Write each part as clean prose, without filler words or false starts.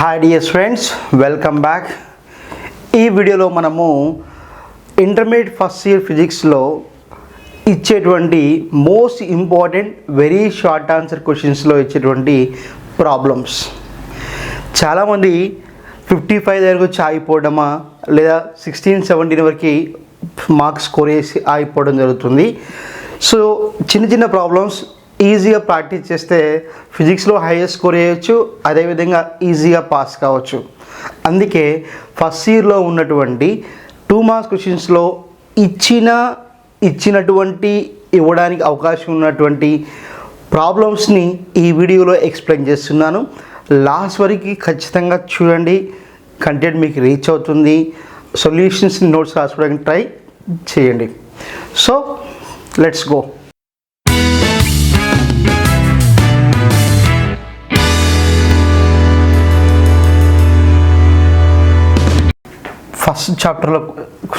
Hi dear friends, welcome back. ఈ వీడియోలో మనము ఇంటర్మీడియట్ ఫస్ట్ ఇయర్ ఫిజిక్స్లో ఇచ్చేటువంటి most important very short answer క్వశ్చన్స్లో ఇచ్చేటువంటి ప్రాబ్లమ్స్. చాలామంది 55 వరకు వచ్చి ఆగిపోవడమా లేదా 16-17 వరకు మార్క్స్ స్కోర్ చేసి ఆగిపోవడం జరుగుతుంది. సో చిన్న ప్రాబ్లమ్స్ ఈజీగా ప్రాక్టీస్ చేస్తే ఫిజిక్స్లో హైయెస్ట్ స్కోర్ చేయొచ్చు, అదేవిధంగా ఈజీగా పాస్ కావచ్చు. అందుకే ఫస్ట్ ఇయర్లో ఉన్నటువంటి 2 మార్క్స్ క్వశ్చన్స్లో ఇచ్చినటువంటి ఇవ్వడానికి అవకాశం ఉన్నటువంటి ప్రాబ్లమ్స్ని ఈ వీడియోలో ఎక్స్ప్లెయిన్ చేస్తున్నాను. లాస్ట్ వరకు ఖచ్చితంగా చూడండి, కంటెంట్ మీకు రీచ్ అవుతుంది. సొల్యూషన్స్ని నోట్స్ రాసుకోవడానికి ట్రై చేయండి. So let's go.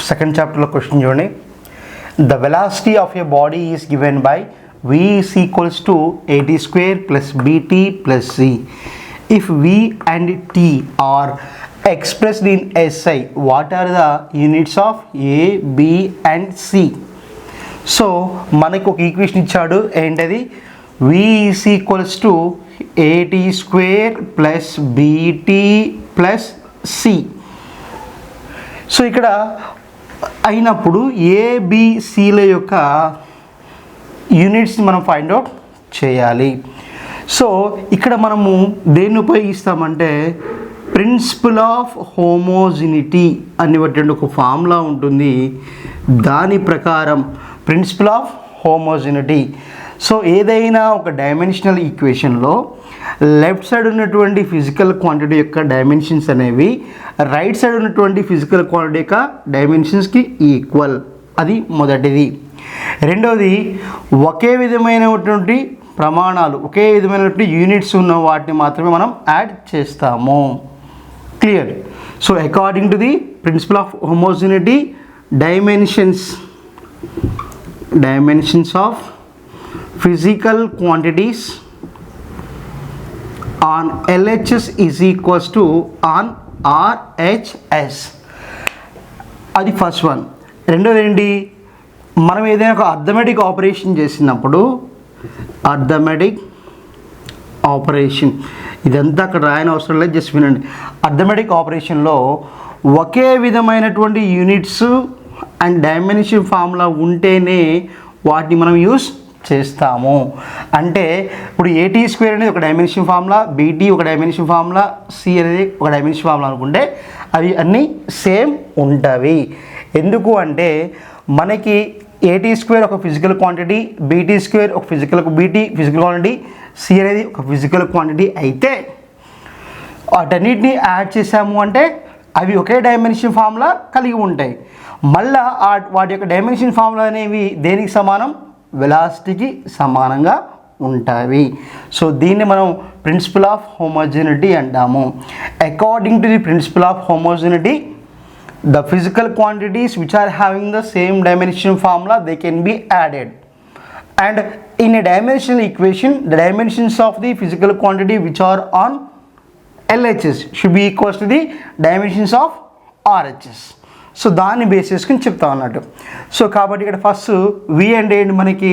సెకండ్ చాప్టర్లో క్వశ్చన్ చూడండి. The velocity of a body is given by v is equals to at square plus bt plus c. If v and t are expressed in SI, what are the units of a, b and c? So మనకు ఒక equation ఇచ్చాడు, ఏంటది? v is equals to at square plus bt plus c. So ఇక్కడ అయినప్పుడు ఏబిసిల యొక్క యూనిట్స్ని మనం find out చేయాలి. So ఇక్కడ మనము దేన్ని ఉపయోగిస్తామంటే ప్రిన్సిపల్ ఆఫ్ హోమోజినిటీ అనేటువంటి ఒక ఫార్ములా ఉంటుంది. దాని ప్రకారం ప్రిన్సిపల్ ఆఫ్ హోమోజినిటీ, సో ఏదైనా ఒక డైమెన్షనల్ ఈక్వేషన్లో లెఫ్ట్ సైడ్ ఉన్నటువంటి ఫిజికల్ క్వాంటిటీ యొక్క డైమెన్షన్స్ అనేవి రైట్ సైడ్ ఉన్నటువంటి ఫిజికల్ క్వాంటిటీ యొక్క డైమెన్షన్స్కి ఈక్వల్. అది మొదటిది. రెండవది, ఒకే విధమైనటువంటి ప్రమాణాలు, ఒకే విధమైనటువంటి యూనిట్స్ ఉన్న వాటిని మాత్రమే మనం యాడ్ చేస్తాము. Clear? So according to the principle of homogeneity, dimensions of physical quantities on LHS is equals to on RHS. అది ఫస్ట్ వన్. రెండోది ఏంటి? మనం ఏదైనా ఒక అర్థమెటిక్ ఆపరేషన్ చేసినప్పుడు, అర్థమెటిక్ ఆపరేషన్, ఇదంతా అక్కడ రాయని అవసరం లేదు, జస్ట్ వినండి. అర్థమెటిక్ ఆపరేషన్లో ఒకే విధమైనటువంటి యూనిట్స్ అండ్ డైమెన్షన్ ఫార్ములా ఉంటేనే వాటిని మనం యూస్ చేస్తాము. అంటే ఇప్పుడు ఏటీ స్క్వేర్ అనేది ఒక డైమెన్షన్ ఫార్ములా, బీటీ ఒక డైమెన్షన్ ఫార్ములా, సి అనేది ఒక డైమెన్షన్ ఫార్ములా అనుకుంటే అవి అన్నీ సేమ్ ఉంటవి. ఎందుకు అంటే మనకి ఏటీ స్క్వేర్ ఒక ఫిజికల్ క్వాంటిటీ, బీటీ స్క్వేర్ ఒక ఫిజికల్ క్వాంటిటీ, సి అనేది ఒక ఫిజికల్ క్వాంటిటీ అయితే వాటన్నిటిని యాడ్ చేసాము అంటే అవి ఒకే డైమెన్షన్ ఫార్ములా కలిగి ఉంటాయి. మళ్ళా వాటి యొక్క డైమెన్షన్ ఫార్ములా అనేవి దేనికి సమానం? వెలాసిటీకి సమానంగా ఉంటాయి. సో దీన్ని మనం ప్రిన్సిపల్ ఆఫ్ హోమోజినిటీ అంటాము. According to the principle of homogeneity, the physical quantities which are having the same dimension formula, they can be added, and in a dimensional equation the dimensions of the physical quantity which are on LHS should be equals to the dimensions of RHS. So దాన్ని base చేసుకుని చెప్తాం అన్నట్టు. So కాబట్టి ఇక్కడ first వి అంటే ఏంటి? మనకి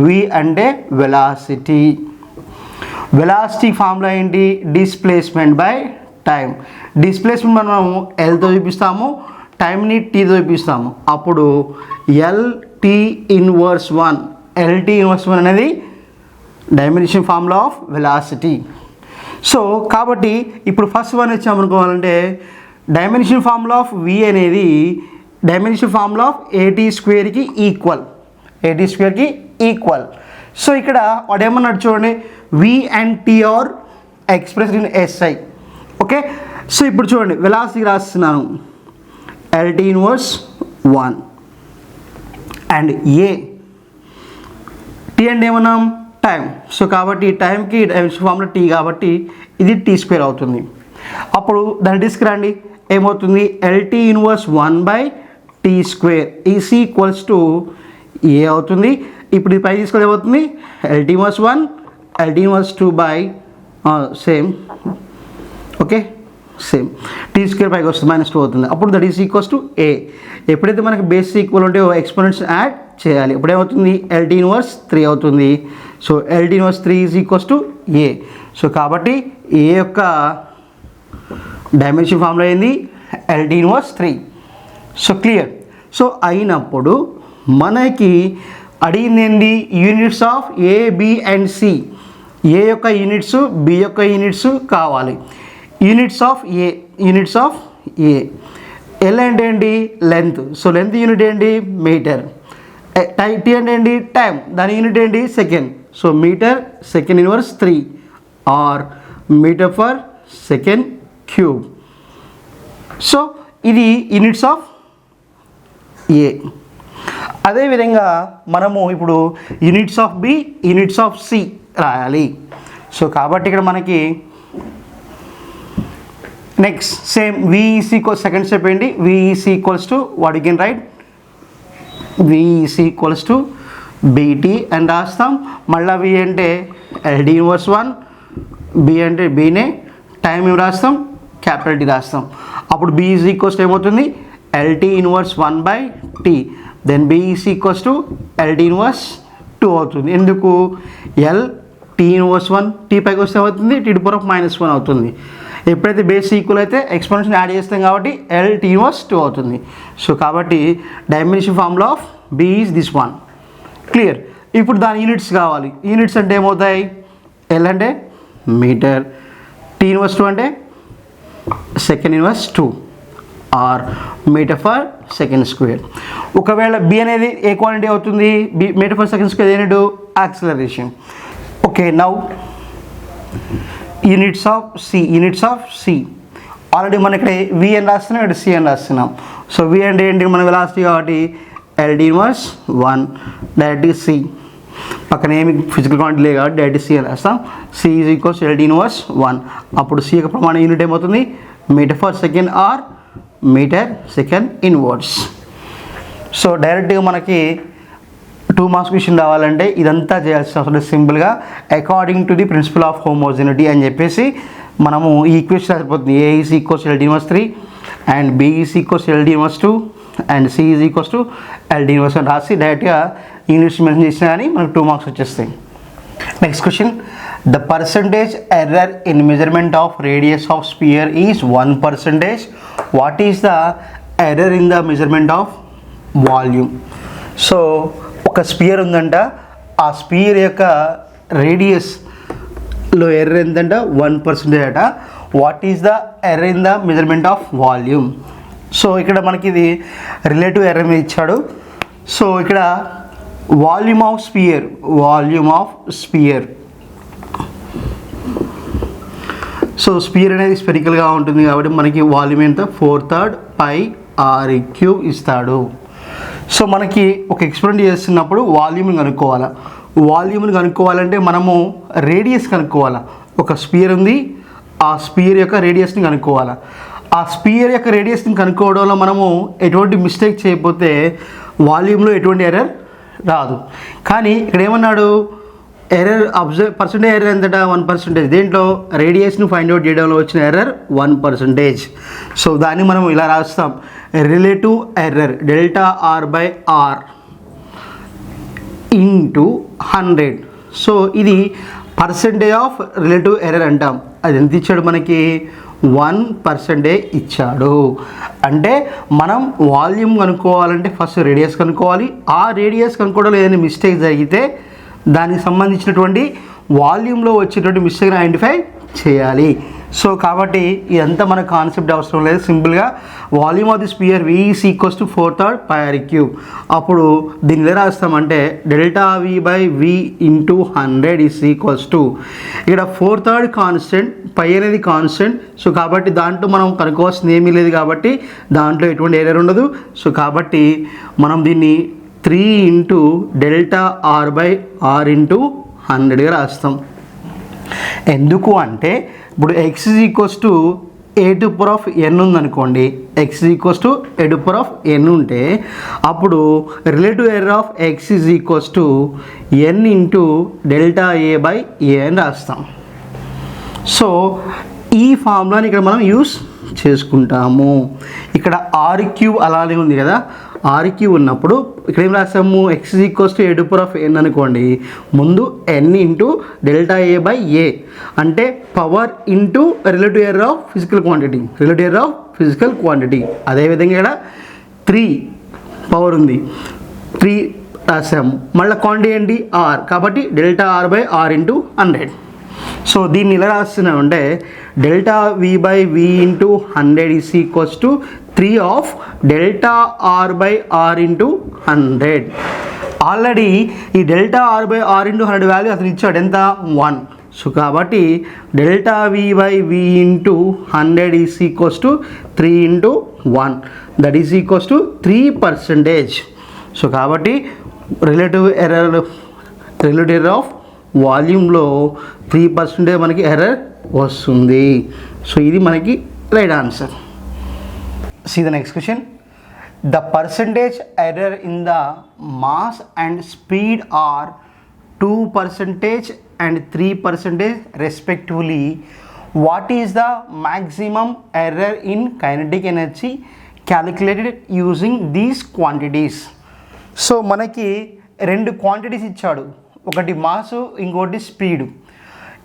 వి అంటే వెలాసిటీ. వెలాసిటీ ఫార్ములా ఏంటి? Displacement by time. డిస్ప్లేస్మెంట్ మనం ఎల్తో చూపిస్తాము, టైంని టీతో చూపిస్తాము. అప్పుడు ఎల్టీ ఇన్వర్స్ 1, ఎల్టీ ఇన్వర్స్ 1 అనేది dimension formula of velocity. So కాబట్టి ఇప్పుడు ఫస్ట్ వన్ వచ్చామనుకోవాలంటే డైమెన్షన్ ఫార్ములా ఆఫ్ వి అనేది డైమెన్షన్ ఫార్ములా ఆఫ్ ఏటీ స్క్వేర్కి ఈక్వల్. సో ఇక్కడ వాడు ఏమన్నాడు చూడండి, V and T are expressed in SI. Okay, so ఇప్పుడు చూడండి వెలాసిటీ రాస్తున్నాను, LT inverse 1 and A. T అంటే ఏమన్నాం? టైం. సో కాబట్టి టైంకి డైమెన్షన్ ఫార్ములా టీ కాబట్టి ఇది టీ స్క్వేర్ అవుతుంది. అప్పుడు దాన్ని తీసుకురండి, ఏమవుతుంది? LT inverse 1/t square is equals to A అవుతుంది. ఇప్పుడు ఇది పై తీసుకొని ఏమవుతుంది? LT inverse 1, LT inverse 2 by same. Okay, same T square పైకి వస్తుంది -2 అవుతుంది. అప్పుడు that is equals to A. ఎప్పుడైతే మనకి బేస్ ఈక్వల్ ఉంటే ఎక్స్పోనెంట్స్ యాడ్ చేయాలి. ఇప్పుడు ఏమవుతుంది LT ఇన్వర్స్ 3 అవుతుంది. So LT inverse 3 is equals to A. So కాబట్టి ఏ యొక్క డైమెన్షన్ ఫార్ములా అయింది LT inverse 3. So clear. So అయినప్పుడు మనకి అడిగింది ఏంటి, units of A, B and C. A యొక్క యూనిట్స్, బి యొక్క యూనిట్స్ కావాలి. యూనిట్స్ ఆఫ్ ఏ, ఎల్ అంటే ఏంటి లెంత్. సో లెంత్ యూనిట్ ఏంటి మీటర్. టీ అంటే ఏంటి టైం, దాని యూనిట్ ఏంటి second. So metre second inverse 3 or metre per second cube. So ఇది యూనిట్స్ ఆఫ్ ఏ. అదేవిధంగా మనము ఇప్పుడు units of B, units of C రాయాలి. సో కాబట్టి ఇక్కడ మనకి next same V is equals second step ఏంటి, V is equals to what you can write, V is equals to BT అని రాస్తాం. మళ్ళీ V అంటే LD ఇన్వర్స్ 1, B అంటే Bనే టైం ఏమి రాస్తాం క్యాపిటల్ T రాస్తాం. అప్పుడు B is equals to ఏమవుతుంది LT inverse 1/T. Then B is equals to LD inverse 2 అవుతుంది. ఎందుకు L T ఇన్వర్స్ 1 T పైకి వస్తే అవుతుంది T⁻⁻1 అవుతుంది. ఎప్పుడైతే బేస్ ఈక్వల్ అయితే ఎక్స్పోనెన్షన్ యాడ్ చేస్తాం కాబట్టి LT ఇన్వర్స్ 2 అవుతుంది. సో కాబట్టి dimension formula of B is this one. Clear. ఇప్పుడు దాని యూనిట్స్ కావాలి. యూనిట్స్ అంటే ఏమవుతాయి, L అంటే మీటర్, T ఇన్వర్స్ 2 అంటే second inverse 2 or metre per second square. ఒకవేళ B అనేది ఏ క్వాంటిటీ అవుతుంది, B metre per second square ఏంటంటే acceleration. Okay, now units of C. Already మనం ఇక్కడ V అని రాస్తున్నాం, ఇక్కడ C అని రాస్తున్నాం. సో V అంటే ఏంటి మన వెలాసిటీ కాబట్టి LD ఇన్వర్స్ 1 డైరెక్ట్గా C. పక్కన ఏమి ఫిజికల్ క్వాంటిటీ లేదు కాబట్టి డైరెక్ట్ C అని రాస్తాం. C is equals LD inverse 1. అప్పుడు C యొక్క ప్రమాణ యూనిట్ ఏమవుతుంది metre per second or metre second inverse. So డైరెక్ట్గా మనకి 2 మార్క్స్ క్వశ్చన్ రావాలంటే ఇదంతా చేయాల్సిన అవసరం లేదు. సింపుల్గా according to the principle of homogeneity అని చెప్పేసి మనము ఈ ఈక్వేషన్ సరిపోతుంది. A is equals LD inverse 3 and B is equals LD inverse 2 and C is equals to LD inverse అని రాసి డైరెక్ట్గా యూనిట్స్ మెన్షన్ చేసినా కానీ మనకు 2 మార్క్స్ వచ్చేస్తాయి. Next question, the percentage error in measurement of radius of sphere is 1%. What is the error in the measurement of volume. So ఒక sphere ఉందంట, ఆ స్పియర్ యొక్క రేడియస్లో ఎర్రర్ ఎంతంట 1% అట. What is the error in the measurement of volume. So ఇక్కడ మనకి ఇది రిలేటివ్ ఎర్రర్ మీద ఇచ్చాడు. సో ఇక్కడ volume of sphere. So sphere అనేది స్పెరికల్గా ఉంటుంది కాబట్టి మనకి వాల్యూమ్ ఎంత 4/3 πr³ ఇస్తాడు. సో మనకి ఒక ఎక్స్పెరిమెంట్ చేస్తున్నప్పుడు వాల్యూమ్ని కనుక్కోవాలంటే మనము రేడియస్ కనుక్కోవాలా. ఒక స్పియర్ ఉంది, ఆ స్పియర్ యొక్క రేడియస్ని కనుక్కోవాలా. ఆ స్పియర్ యొక్క రేడియస్ని కనుక్కోవడంలో మనము ఎటువంటి మిస్టేక్ చేయకపోతే వాల్యూమ్లో ఎటువంటి ఎర్రర్ రాదు. కానీ ఇక్కడ ఏమన్నాడు, పర్సెంటేజ్ ఎర్రర్ ఎంతట 1%. దేంట్లో రేడియస్ని ఫైండ్ అవుట్ చేయడంలో వచ్చిన ఎర్రర్ 1%. సో దాన్ని మనం ఇలా రాస్తాం, relative error ΔR/R into 100. So ఇది పర్సెంటేజ్ ఆఫ్ రిలేటివ్ ఎర్రర్ అంటాం. అది ఎంత ఇచ్చాడు మనకి 1% ఇచ్చాడు. అంటే మనం వాల్యూమ్ కనుక్కోవాలంటే ఫస్ట్ రేడియస్ కనుక్కోవాలి. ఆ రేడియస్ కనుక్కోవడంలో ఏదైనా మిస్టేక్ జరిగితే దానికి సంబంధించినటువంటి వాల్యూమ్లో వచ్చేటువంటి మిస్టేక్ని ఐడెంటిఫై చేయాలి. సో కాబట్టి ఇదంతా మన కాన్సెప్ట్ అవసరం లేదు. సింపుల్గా volume of the spear V is equals to 4/3 πr³. అప్పుడు దీన్ని ఎలా రాస్తామంటే ΔV/V into 100 is equals to, ఇక్కడ 4/3 కాన్స్టెంట్, పై అనేది కాన్స్టెంట్. సో కాబట్టి దాంట్లో మనం కనుక్కోవాల్సింది ఏమీ లేదు కాబట్టి దాంట్లో ఎటువంటి ఎర్రర్ ఉండదు. సో కాబట్టి మనం దీన్ని 3 ఇంటూ ΔR/R ఇంటూ 100గా రాస్తాం. ఎందుకు అంటే ఇప్పుడు x is equals to a⁴n ఉందనుకోండి, x is equals to a⁴n ఉంటే అప్పుడు relative error of x is equals to n into ΔA/A అని రాస్తాం. సో ఈ ఫార్ములాని ఇక్కడ మనం యూస్ చేసుకుంటాము. ఇక్కడ r³ అలానే ఉంది కదా, r³ ఉన్నప్పుడు ఇక్కడ ఏం రాస్తాము, x = a⁴n అనుకోండి. ముందు n ఇంటూ ΔA/A అంటే power into relative error of physical quantity. అదేవిధంగా ఇక్కడ 3 పవర్ ఉంది, 3 రాసాము. మళ్ళీ క్వాంటిటీ ఏంటి, r, కాబట్టి ΔR/R × 100. సో దీన్ని ఎలా రాస్తున్నామంటే ΔV/V × 100 = 3 ఆఫ్ ΔR/R × 100. ఆల్రెడీ ఈ ΔR/R × 100 వాల్యూ అతను ఇచ్చాడు, ఎంత, 1. సో కాబట్టి ΔV/V × 100 = 3 × 1, that is equals to 3%. So కాబట్టి రిలేటివ్ ఎర్రర్ ఆఫ్ వాల్యూమ్లో 3% మనకి ఎర్రర్ వస్తుంది. సో ఇది మనకి right answer. See the next question. The percentage error in the mass and speed are 2% and 3% respectively. What is the maximum error in kinetic energy calculated using these quantities? So మనకి 2 quantities ఇచ్చాడు, ఒకటి mass, ఇంకోటి speed.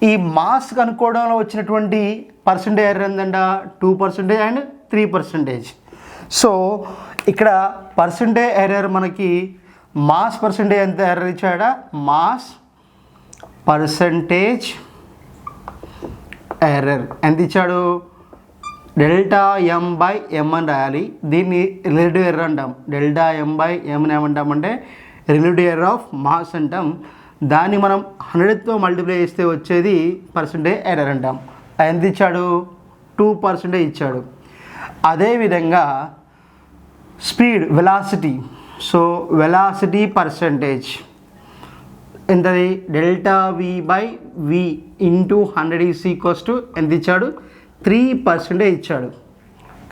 ఈ mass కనుక్కోవడంలో వచ్చినటువంటి percentage error ఏంటంట, 2% and 3%. So ఇక్కడ percentage error మనకి mass percentage ఎంత ఎర్రర్ ఇచ్చాడా, మాస్ పర్సెంటేజ్ ఎర్రర్ ఎంత ఇచ్చాడు, ΔM/M అని రాయాలి. దీన్ని రిలేటివ్ ఎర్రర్ అంటాం. ΔM/M ఏమంటామంటే రిలేటివ్ ఎర్రర్ ఆఫ్ మాస్ అంటాం. దాన్ని మనం 100తో మల్టిప్లై చేస్తే వచ్చేది పర్సెంటేజ్ ఎర్రర్ అంటాం. ఎంత ఇచ్చాడు, 2% ఇచ్చాడు. అదేవిధంగా speed, velocity. So velocity percentage ఎంతది, ΔV/V × 100 ఎంత ఇచ్చాడు, 3% ఇచ్చాడు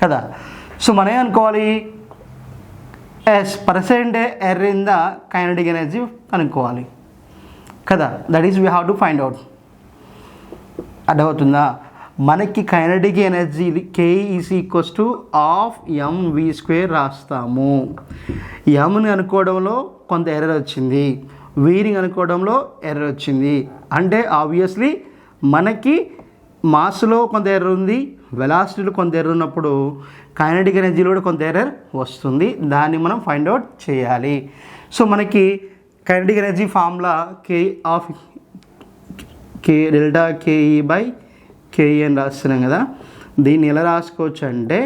కదా. సో మనం ఏమనుకోవాలి, percentage error in the kinetic energy కనుక్కోవాలి కదా. That is we have to find out. అర్థమవుతుందా, మనకి కైనెటిక్ ఎనర్జీ K = ½ mv² రాస్తాము. ఎమ్ని అనుకోవడంలో కొంత ఎర్రర్ వచ్చింది, వీని అనుకోవడంలో ఎర్రర్ వచ్చింది. అంటే ఆబ్వియస్లీ మనకి మాస్లో కొంత ఎర్రర్ ఉంది, వెలాసిటీలో కొంత ఎర్రర్ ఉన్నప్పుడు కైనెటిక్ ఎనర్జీలో కూడా కొంత ఎర్రర్ వస్తుంది. దాన్ని మనం ఫైండ్ అవుట్ చేయాలి. సో మనకి కైనెటిక్ ఎనర్జీ ఫార్ములా ΔKE/KE అని రాస్తున్నాం కదా. దీన్ని ఎలా రాసుకోవచ్చు అంటే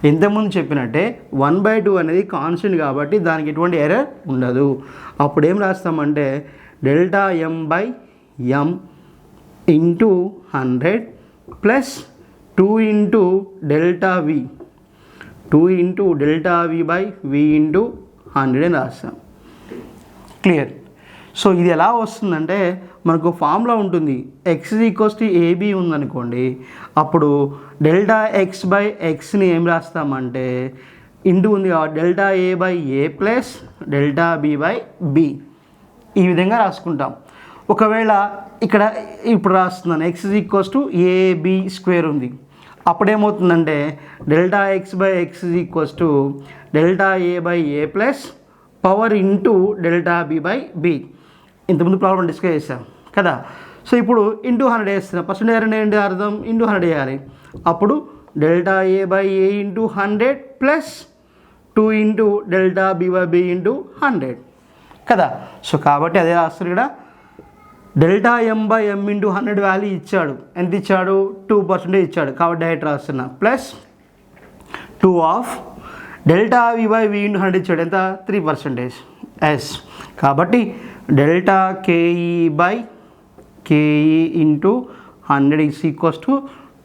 ఇంతకుముందు చెప్పినట్టే 1/2 అనేది కాన్స్టెంట్ కాబట్టి దానికి ఎటువంటి ఎర్రర్ ఉండదు. అప్పుడు ఏం రాస్తామంటే ΔM/M × 100 ప్లస్ 2 × ΔV, 2 × ΔV/V × 100 అని రాస్తాం. క్లియర్. సో ఇది ఎలా వస్తుందంటే మనకు ఫార్ములా ఉంటుంది, x = AB ఉందనుకోండి, అప్పుడు ΔX/Xని ఏం రాస్తామంటే ఇంటూ ఉంది ΔA/A ప్లస్ ΔB/B, ఈ విధంగా రాసుకుంటాం. ఒకవేళ ఇక్కడ ఇప్పుడు రాస్తున్నాను x = AB² ఉంది, అప్పుడేమవుతుందంటే ΔX/X = ΔA/A plus power into ΔB/B. ఇంతకుముందు ప్రాబ్లం డిస్కస్ చేసాం కదా. సో ఇప్పుడు ఇంటూ 100 వేస్తున్నాం, పర్సెంటేజ్ ఎర్రర్ ఏంటి అర్థం, ఇంటూ 100 వేయాలి. అప్పుడు ΔA/A × 100 ప్లస్ 2 × ΔB/B × 100 కదా. సో కాబట్టి అదే రాస్తారు ఇక్కడ ΔM/M × 100 వాల్యూ ఇచ్చాడు, ఎంత ఇచ్చాడు, 2% ఇచ్చాడు కాబట్టి డైరెక్ట్ రాస్తున్నా. ప్లస్ 2 ఆఫ్ ΔV/V × 100 ఇచ్చాడు, ఎంత, 3%. ఎస్ కాబట్టి ΔKE/KE × 100 =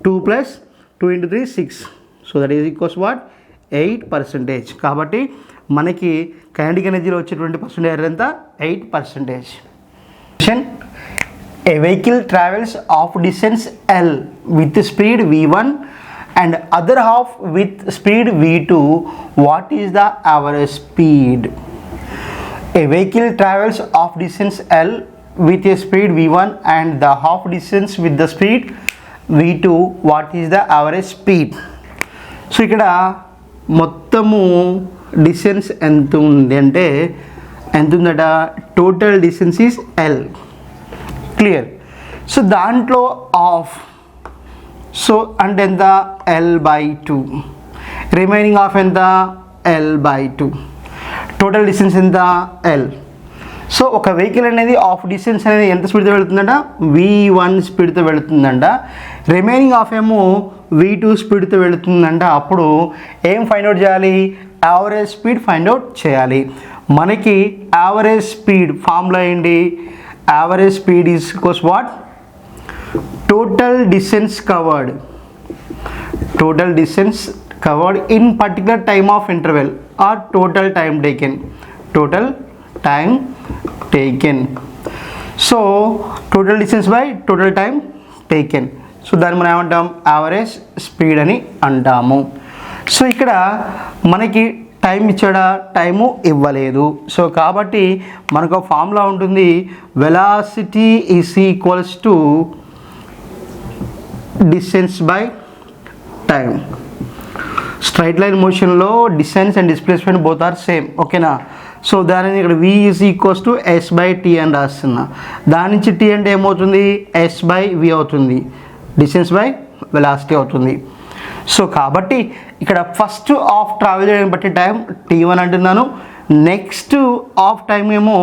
2 plus 2 × 3 6. So that is equals what, 8%. కాబట్టి మనకి కైనెటిక్ ఎనర్జీలో వచ్చేటువంటి పర్సెంటేజ్ ఎర్రర్ ఎంత, 8%. A vehicle travels half distance L with speed v1 and other half with speed v2. What is the average speed? A vehicle travels half distance L with a speed v1 and the half distance with the speed v2 what is the average speed. So ఇక్కడ మొత్తము distance ఎంత ఉంది అంటే ఎంత ఉందట, total distance is L. Clear. So దాంట్లో of, so అంటే ఎంత, L/2, రిమైనింగ్ ఆఫ్ ఎంత, L/2, టోటల్ డిస్టెన్స్ ఎంత, L. సో ఒక వెహికల్ అనేది ఆఫ్ డిస్టెన్స్ అనేది ఎంత స్పీడ్తో వెళుతుందంట, v1 స్పీడ్తో వెళుతుందంట, రిమైనింగ్ ఆఫ్ ఏమో v2 స్పీడ్తో వెళుతుందంట. అప్పుడు ఏం ఫైండ్ అవుట్ చేయాలి, యావరేజ్ స్పీడ్ ఫైండ్ అవుట్ చేయాలి. మనకి యావరేజ్ స్పీడ్ ఫార్ములా ఏంటి, average speed is equals what, total distance covered, total distance covered in particular time of interval or total time taken, total time taken. So total distance by total time taken. So దాన్ని మనం ఏమంటాం, average speed అని అంటాము. So ఇక్కడ మనకి time ఇచ్చాడా, time ఇవ్వలేదు. So కాబట్టి మనకు ఒక ఫార్ములా ఉంటుంది, velocity is equals to distance by time. Straight line మోషన్లో distance and displacement both are same, ఓకేనా. సో దానిని ఇక్కడ v is equals to s/t అని రాస్తున్నా. దాని నుంచి t అంటే ఏమవుతుంది, s/v అవుతుంది, డిస్టెన్స్ బై వెలాసిటీ అవుతుంది. సో కాబట్టి ఇక్కడ ఫస్ట్ ఆఫ్ ట్రావెల్ చేయడానికి బట్టి టైం t1 అంటున్నాను, నెక్స్ట్ ఆఫ్ టైం ఏమో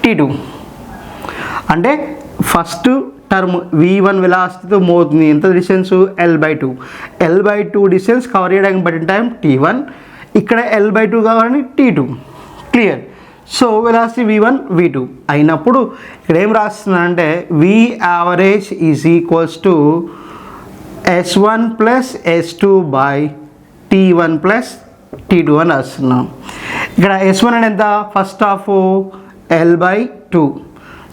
t2. అంటే ఫస్ట్ టర్మ్ v1 వెలాసిటీతో మూవ్ అవుతుంది, ఎంత distance, L/2. L/2 distance cover చేయడానికి పట్టిన టైం t1, ఇక్కడ L/2 కావాలని t2. Clear. So velocity v1 v2 అయినప్పుడు ఇక్కడ ఏం రాస్తున్నానంటే v average is equals to s1 plus s2 by t1 plus t2 అని రాస్తున్నాం. ఇక్కడ s1 అంటే ఎంత, first half L/2,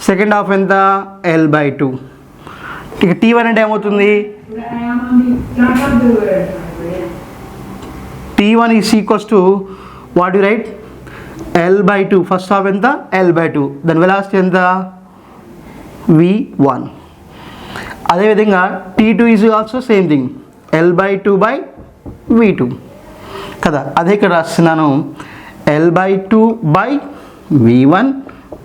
second half ఎంత, L/2. ఇక t1 అంటే ఏమవుతుంది, t1 is equals to what you right, L/2, first half ఎంత, L/2, దాని వెలాసిటీ ఎంత, v1. అదేవిధంగా t2 is also same thing, L/2 by v2 కదా. అదే ఇక్కడ రాస్తున్నాను, L/2 by v1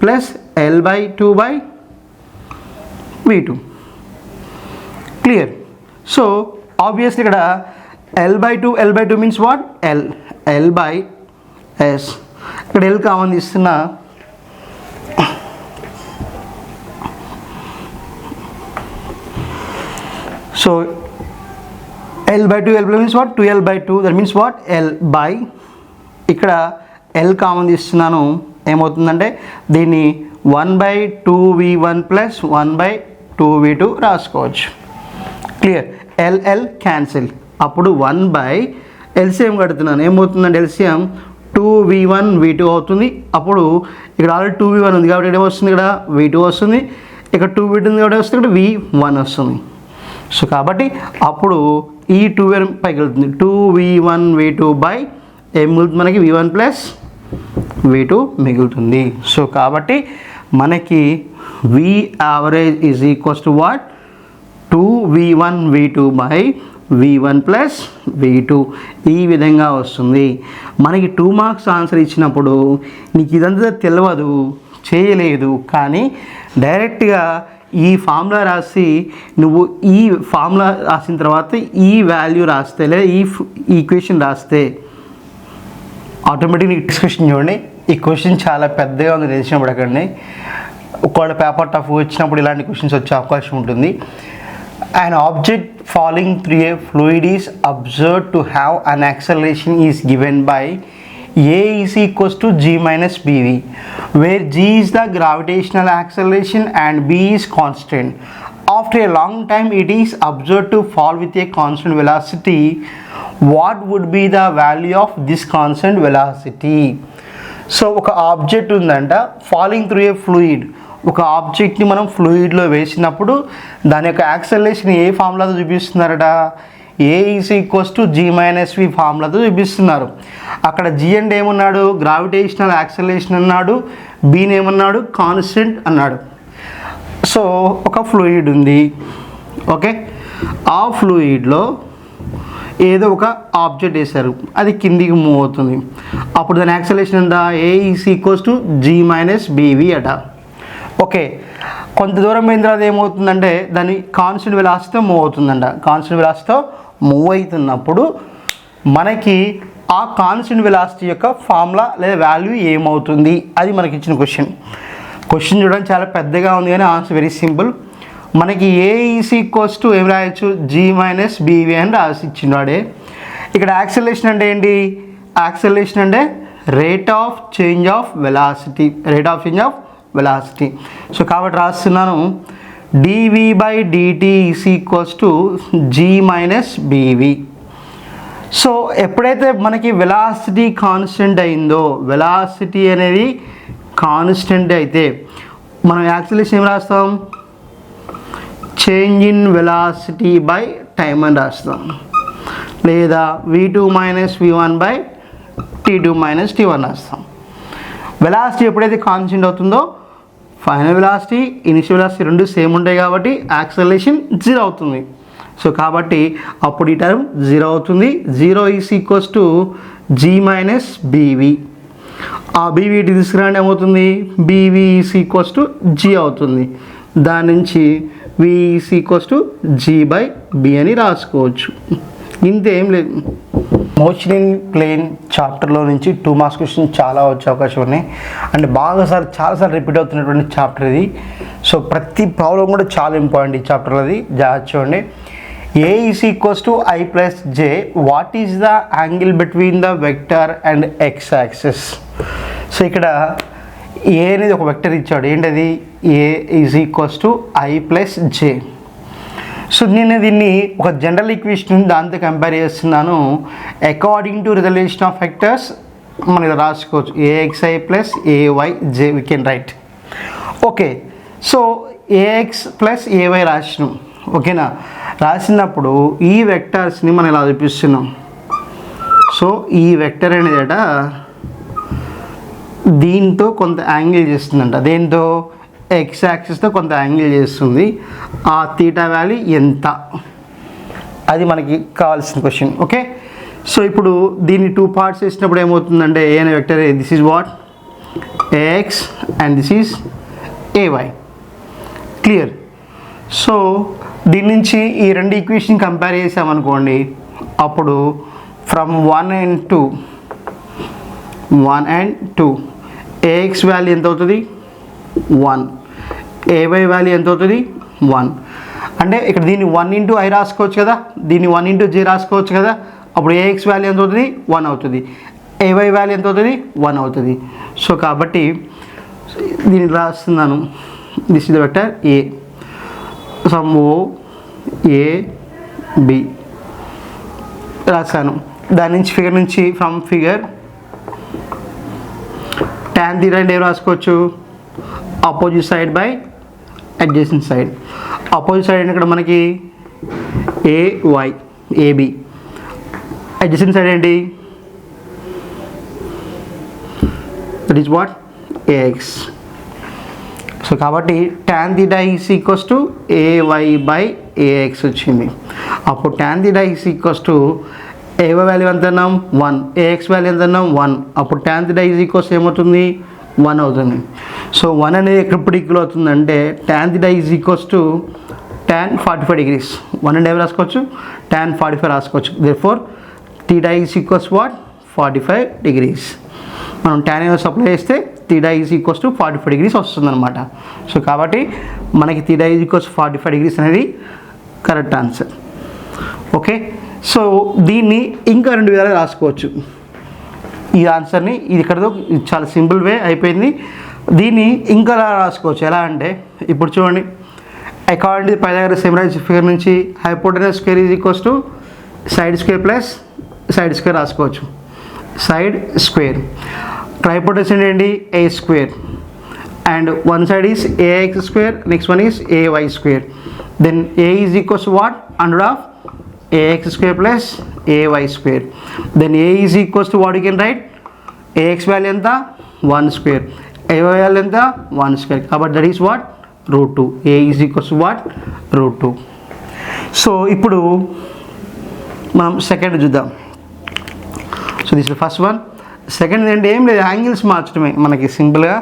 plus L/2 by v2. Clear. So obviously ఇక్కడ L/2 means what, L/s. ఇక్కడ L కామన్ తీస్తున్నా, so L/2 means what, 2L/2, that means what, L by, ఇక్కడ L common తీస్తున్నాను, ఏమవుతుందంటే దీన్ని 1/2v1 ప్లస్ 1/2v2 రాసుకోవచ్చు. Clear. LL cancel, అప్పుడు 1/LCM కడుతున్నాను, ఏమవుతుందంటే LCM 2v1 v2 అవుతుంది. అప్పుడు ఇక్కడ ఆల్రెడీ 2v1 ఉంది కాబట్టి ఏమొస్తుంది, ఇక్కడ v2 వస్తుంది, ఇక్కడ 2v2 ఉంది కాబట్టి వస్తుంది, ఇక్కడ v1 వస్తుంది. సో కాబట్టి అప్పుడు ఈ 2v1 పైకి వెళ్తుంది, 2v1 v2 బై ఏం మిగులుతుంది మనకి, v1 ప్లస్ v2 మిగులుతుంది. సో కాబట్టి మనకి v average is equals to what, 2v1 v2 by v1 plus v2, ఈ విధంగా వస్తుంది. మనకి 2 మార్క్స్ ఆన్సర్ ఇచ్చినప్పుడు నీకు ఇదంతా తెలియదు, చేయలేదు, కానీ డైరెక్ట్గా ఈ ఫార్ములా రాసి నువ్వు ఈ ఫార్ములా రాసిన తర్వాత ఈ వాల్యూ రాస్తే లేదా ఈ ఈక్వేషన్ రాస్తే ఆటోమేటిక్గా నెక్స్ట్ క్వశ్చన్ చూడండి. ఈ క్వశ్చన్ చాలా పెద్దగా ఉంది, టెన్షన్ పడకండి. ఒకవేళ పేపర్ టఫ్ వచ్చినప్పుడు ఇలాంటి క్వశ్చన్స్ వచ్చే అవకాశం ఉంటుంది. An object falling through a fluid is observed to have an acceleration is given by a is equals to g minus bv, where g is the gravitational acceleration and b is constant. After a long time it is observed to fall with a constant velocity. What would be the value of this constant velocity? So ఒక object ఉందంట, falling through a fluid, ఒక ఆబ్జెక్ట్ని మనం ఫ్లూయిడ్లో వేసినప్పుడు దాని యొక్క acceleration ఏ ఫార్ములాతో చూపిస్తున్నారట, A is equals to g minus v ఫార్ములాతో చూపిస్తున్నారు. అక్కడ g అంటే ఏమన్నాడు, గ్రావిటేషనల్ యాక్సలరేషన్ అన్నాడు, బీని ఏమన్నాడు, కాన్స్టెంట్ అన్నాడు. సో ఒక ఫ్లూయిడ్ ఉంది, ఓకే, ఆ ఫ్లూయిడ్లో ఏదో ఒక ఆబ్జెక్ట్ వేశారు, అది కిందికి మూవ్ అవుతుంది. అప్పుడు దాని యాక్సలేషన్ ఎంత? A is equals to G minus BV అట. ఓకే, కొంత దూరం పోయిన తర్వాత ఏమవుతుందంటే దాని కాన్స్టెంట్ వెలాసిటీతో మూవ్ అవుతుందంట. కాన్స్టెంట్ వెలాసిటీతో మూవ్ అవుతున్నప్పుడు మనకి ఆ కాన్స్టెంట్ వెలాసిటీ యొక్క ఫార్ములా లేదా వాల్యూ ఏమవుతుంది, అది మనకి ఇచ్చిన క్వశ్చన్. చూడడానికి చాలా పెద్దగా ఉంది కానీ ఆన్సర్ వెరీ సింపుల్. మనకి ఏ ఈజ్ ఈక్వల్స్ టు ఏం రాయొచ్చు? జీ మైనస్ బీవీ అని రాసి ఇచ్చినాడే. ఇక్కడ యాక్సలేషన్ అంటే ఏంటి? యాక్సలేషన్ అంటే rate of change of velocity, rate of change of velocity. So కాబట్టి రాస్తున్నాను dv by dt is equals to G minus bv. So ఎప్పుడైతే మనకి వెలాసిటీ కాన్స్టెంట్ అయిందో, వెలాసిటీ అనేది కాన్స్టెంట్ అయితే మనం యాక్సలేషన్ ఏం రాస్తాం? Change in velocity by time అని రాస్తాం, లేదా v2 minus v1 by t2 minus t1 రాస్తాం. వెలాసిటీ ఎప్పుడైతే కాన్స్టెంట్ అవుతుందో ఫైనల్ వెలాసిటీ, ఇనిషియల్ వెలాసిటీ రెండు సేమ్ ఉంటాయి కాబట్టి యాక్సలేషన్ 0 అవుతుంది. సో కాబట్టి అప్పుడు ఈ టర్మ్ 0 అవుతుంది. 0 is equals to G minus bv. ఆ బీవీ తీసుకురాండి ఏమవుతుంది? Bv is equals to g అవుతుంది. దాని నుంచి v is equals to g by b అని రాసుకోవచ్చు. ఇంతేం లేదు. మోషన్ ఇన్ ప్లేన్ చాప్టర్లో నుంచి 2 మార్క్స్ క్వశ్చన్ చాలా వచ్చే అవకాశం ఉన్నాయి. అంటే చాలాసార్లు రిపీట్ అవుతున్నటువంటి చాప్టర్ ఇది. సో ప్రతి ప్రాబ్లం కూడా చాలా ఇంపార్టెంట్ ఈ చాప్టర్లో. అది జాగ్రత్త చూడండి. A is equals to I plus J, what is the angle between the vector and X axis. So ఇక్కడ ఏ అనేది ఒక వెక్టర్ ఇచ్చాడు. ఏంటది? A is equals to I plus J. So నేను దీన్ని ఒక జనరల్ ఈక్వేషన్ దాంతో కంపేర్ చేస్తున్నాను. According to relation of vectors మనం ఇలా రాసుకోవచ్చు, AXI plus AY J we can write. Okay, so AX plus AY రాసినాం. ఓకేనా? రాసినప్పుడు ఈ వెక్టర్స్ని మనం ఇలా చూపిస్తున్నాం. సో ఈ వెక్టర్ అనేదట దీంతో కొంత యాంగిల్ చేస్తుందంట. దేంతో? ఎక్స్ యాక్సిస్తో కొంత యాంగిల్ చేస్తుంది. ఆ తీటా వాల్యూ ఎంత, అది మనకి కావాల్సిన క్వశ్చన్. ఓకే, సో ఇప్పుడు దీన్ని 2 పార్ట్స్ చేసినప్పుడు ఏమవుతుందంటే ఏ అనే vector, this is what? AX and this is AY. Clear? So దీని నుంచి ఈ రెండు ఈక్వేషన్ కంపేర్ చేసామనుకోండి, అప్పుడు ఫ్రమ్ 1 and 2 ఏఎక్స్ వాల్యూ ఎంత అవుతుంది? 1. ఏవై వాల్యూ ఎంత అవుతుంది? 1. అంటే ఇక్కడ దీన్ని 1 ఇంటూ ఐ రాసుకోవచ్చు కదా, దీన్ని 1 ఇంటూ జే రాసుకోవచ్చు కదా. అప్పుడు ఏఎక్స్ వాల్యూ ఎంత అవుతుంది? 1 అవుతుంది. ఏవై వాల్యూ ఎంత అవుతుంది? 1 అవుతుంది. సో కాబట్టి దీన్ని రాస్తున్నాను. This is the vector A, sum of A B రాశాను. దాని నుంచి ఫిగర్ నుంచి ఫ్రమ్ ఫిగర్ tan theta అంటే ఏం రాసుకోవచ్చు? Opposite side by adjacent side. Opposite side ఇక్కడ మనకి ఏవై ఏబి, అడ్జసెంట్ సైడ్ ఏంటి? That is what? AX. So కాబట్టి tan theta is equals to AY by AX వచ్చింది. అప్పుడు tan theta is equals to AY value ఎంత అన్నాం? 1. AX value ఎంత అన్నాం? 1. అప్పుడు tan theta ఈజ్ ఈక్వల్స్ ఏమవుతుంది? 1 అవుతుంది. సో 1 అనేది ఎప్పుడు ఈక్వల్ అవుతుందంటే tan theta is equals to tan 45 degrees. 1 అంటే ఏం రాసుకోవచ్చు? tan 45 రాసుకోవచ్చు. Therefore theta is equals what? 45 degrees. మనం tan ఇన్వర్స్ అప్లై చేస్తే theta is equals to 45 degrees వస్తుందన్నమాట. సో కాబట్టి మనకి theta ఈజ్ ఈక్వల్స్ 45 degrees అనేది కరెక్ట్ ఆన్సర్. ఓకే, సో దీన్ని ఇంకా 2 విధాలుగా రాసుకోవచ్చు ఈ ఆన్సర్ని. ఇది ఇక్కడతో చాలా సింపుల్ వే అయిపోయింది. దీన్ని ఇంకా రాసుకోవచ్చు. ఎలా అంటే ఇప్పుడు చూడండి, according to Pythagoras theorem figure నుంచి hypotenuse square is equals to side square plus side square రాసుకోవచ్చు. Side square. హైపోటెనస్ ఏంటి? A square. And one side is AX square, next one is AY square. Then A is equals to what? Under of ax square plus ay square. Then a is equals to what you can write? ax value ఎంత? 1 square. ay value ఎంత? 1 square. కాబట్టి that is what? root 2. a is equals to what? root 2. So ఇప్పుడు మనం second చూద్దాం. So this is first one. Second ఏంటి, ఏం లేదు, angles మార్చడమే మనకి సింపుల్గా.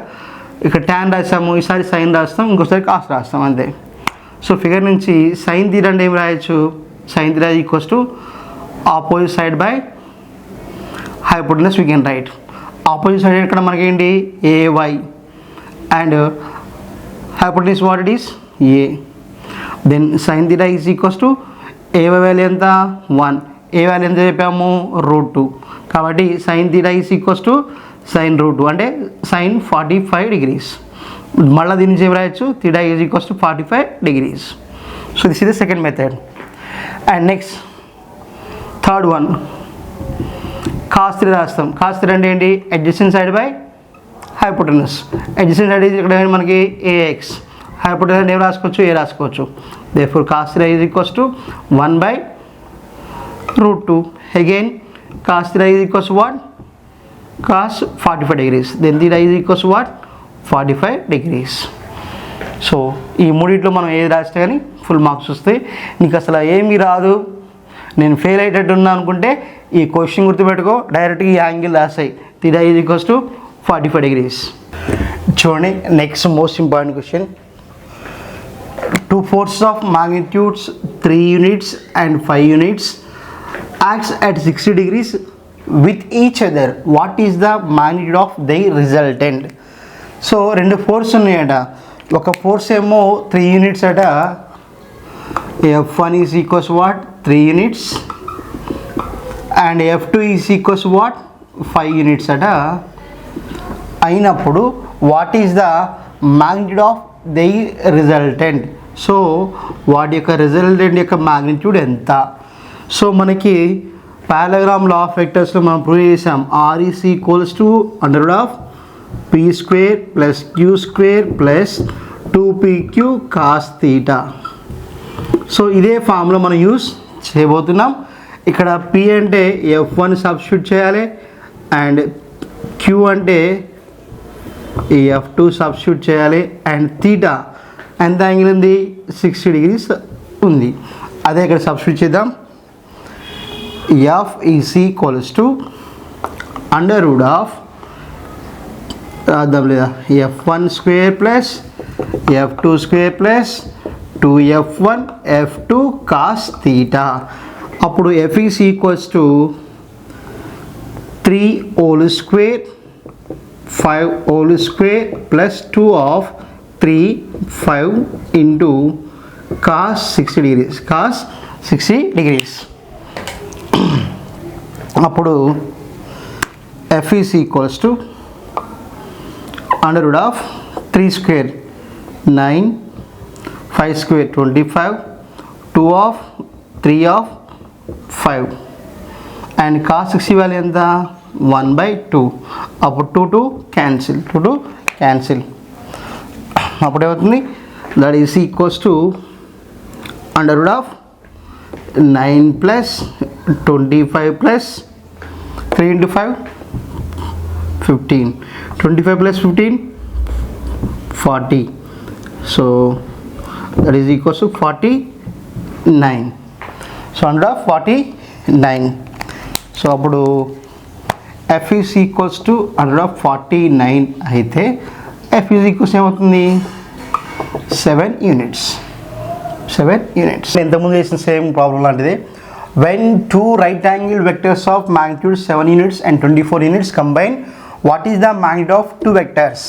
ఇక్కడ ట్యాన్ రాసాము, ఈసారి సైన్ రాస్తాం, ఇంకోసారి కాస్ రాస్తాం అంతే. సో ఫిగర్ నుంచి సైన్ తీరా అంటే ఏం రాయొచ్చు, sine theta equals to opposite side by hypotenuse we can write. Opposite side ఇక్కడ మనకేంటి AY and hypotenuse what it is A. Then sine theta is equals to AY value ఎంత 1, ఏ value ఎంత చెప్పాము √2. కాబట్టి sign theta is equals to sign √2 అంటే sign 45 degrees. మళ్ళీ దీని నుంచి ఏం రాయొచ్చు, theta is equals to 45 degrees. So this is the second method. And next third one, cos 3 రాస్తాం. కాస్ 3 అంటే ఏంటి, adjacent side by hypotenuse. Adjacent side ఇక్కడ మనకి AX, హైపోటెనస్ ఏం రాసుకోవచ్చు, ఏ రాసుకోవచ్చు. Therefore cos 3 is equals to 1/√2. Again cos 3 is equals to what, cos 45 degrees. Then theta is equals to what, 45 degrees. So ఈ మూడిట్లో మనం ఏది రాస్తే కానీ ఫుల్ మార్క్స్ వస్తాయి. నీకు అసలు ఏమీ రాదు, నేను ఫెయిల్ అయ్యేటట్టు ఉన్నా అనుకుంటే ఈ క్వశ్చన్ గుర్తుపెట్టుకో, డైరెక్ట్గా ఈ యాంగిల్ రాస్తాయి. theta is equals to 45 degrees. చూడండి next most important question. 2 forces of magnitudes 3 units and 5 units acts at 60 degrees with each other. What is the magnitude of the resultant? So 2 force ఉన్నాయట. ఒక force ఏమో 3 units అట. F1 is equals to what, 3 units and F2 is equals to what, 5 units అట. అయినప్పుడు what is the magnitude of the resultant? So వాటి యొక్క resultant యొక్క magnitude ఎంత? సో మనకి పారాగ్రామ్ లా ఆఫ్ వెక్టర్స్లో మనం ప్రూవ్ చేసాం. R is equals to √p² + q² + 2pq cos theta. So ఇదే ఫామ్లో మనం యూస్ చేయబోతున్నాం. ఇక్కడ P అంటే F1 సబ్స్టిట్యూట్ చేయాలి అండ్ Q అంటే F2 సబ్స్టిట్యూట్ చేయాలి అండ్ theta ఎంత యాంగిల్ ఉంది, 60 degrees ఉంది. అదే ఇక్కడ సబ్స్టిట్యూట్ చేద్దాం. F is equals to రాద్దాం లేదా, F1² + F2² + 2F1 F2 cos theta. అప్పుడు F is equals to 3 whole square 5 whole square plus 2 of 3 5 into cos 60 degrees, cos 60 degrees. అప్పుడు F is equals to √3² 9 5² 25 2 of 3 of 5 and cos 60 value ఎంత 1/2. అప్పుడు 2 cancel, 2 cancel. అప్పుడు ఏమవుతుంది, that is equals to √9 + 25 + 3 × 5 15 25 + 15 40. So that is equals to 49. So 149. So అప్పుడు F is equals to 149 అయితే F is equals ఏమవుతుంది 7 units. 7 units. ఇంతకుముందు చేసిన same problem లాంటిది. When 2 right angle vectors of magnitude 7 units and 24 units combine, what is the magnitude of 2 vectors?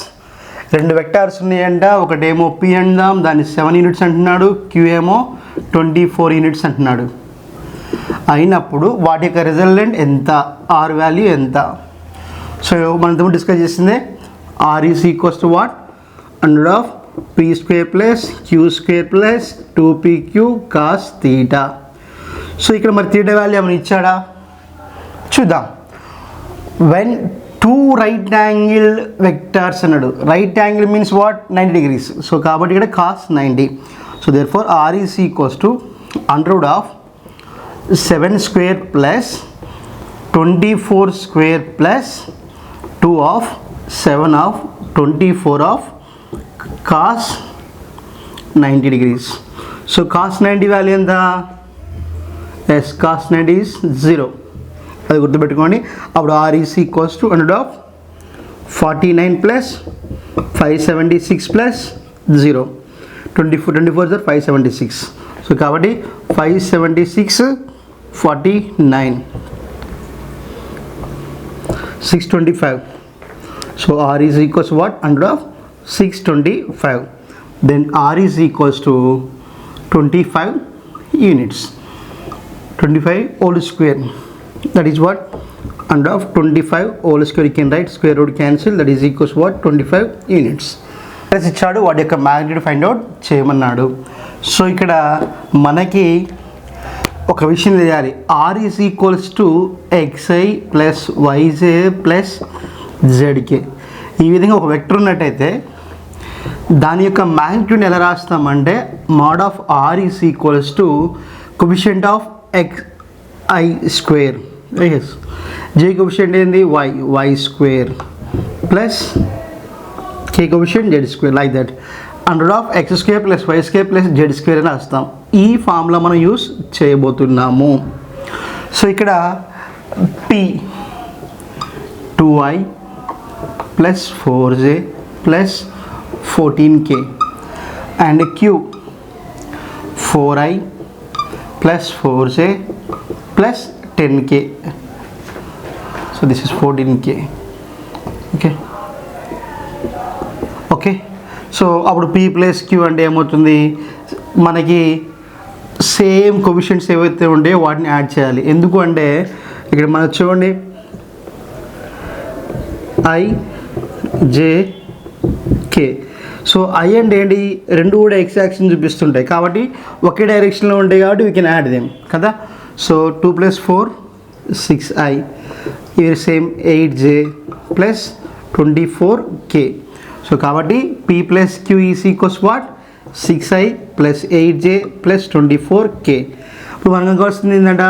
2 vectors ఉన్నాయంట. ఒకటేమో P అందాం, దాన్ని 7 units అంటున్నాడు. Q ఏమో 24 units అంటున్నాడు. అయినప్పుడు వాటి యొక్క రిజల్టెంట్ ఎంత, R వాల్యూ ఎంత? సో మనం డిస్కస్ చేసిందే R is equals to what, √p² + q² + 2pq cos theta. So ఇక్కడ మరి theta వాల్యూ ఏమైనా ఇచ్చాడా చూద్దాం. వెన్ 2 right angle vectors అన్నాడు. Right angle means what, 90 degrees. So కాబట్టి ఇక్కడ cos 90. So therefore R is equals to √7² + 24² + 2 of 7 of 24 of cos 90 degrees. So cos 90 value ఎంత? Yes, cos 90 is 0. అది గుర్తుపెట్టుకోండి. అప్పుడు R is equals to under of 49 plus 576 plus 0. 24 సార్ 576. So కాబట్టి 576 49 625. So R is equals to what? Under of 625. Then R is equals to 25 units. 25 whole square. That is what? Under of 25 whole square. You can write square root cancel. That is equals to what? 25 units. Plus ఇచ్చాడు, వాటి యొక్క magnitude find out చేయమన్నాడు. So ఇక్కడ మనకి ఒక విషయం తెలియాలి. R is equals to XI plus YJ plus ZK. ఈ విధంగా ఒక వెక్టర్ ఉన్నట్టయితే దాని యొక్క మ్యాగ్నిట్యూడ్ ఎలా రాస్తామంటే mod of R is equals to coefficient of XI square. Yes, J coefficient ఏంది? Y square plus k coefficient z square, like that. Under of x square plus y square plus z square అని రాస్తాం. ఈ formula మనం use చేయబోతున్నాము. So ఇక్కడ p 2i plus 4j plus 14k and q 4i plus 4j plus 10k. So this is 14k. Okay. So అప్పుడు p plus q అంటే ఏమవుతుంది? మనకి సేమ్ కోఎఫిషియంట్స్ ఏవైతే ఉంటాయో వాటిని యాడ్ చేయాలి. ఎందుకు అంటే ఇక్కడ మనం చూడండి i j k. So i అంటే ఏంటి? రెండు కూడా x యాక్సిస్ చూపిస్తుంటాయి కాబట్టి ఒకే డైరెక్షన్లో ఉంటాయి కాబట్టి వీ కెన్ యాడ్ దెమ్ కదా. సో 2 ప్లస్ 4 6i, ఇది same 8j plus 24k. So కాబట్టి p plus q is equals what? 6i plus 8j plus 24k. ఇప్పుడు మనకు కావాల్సింది ఏంటంటే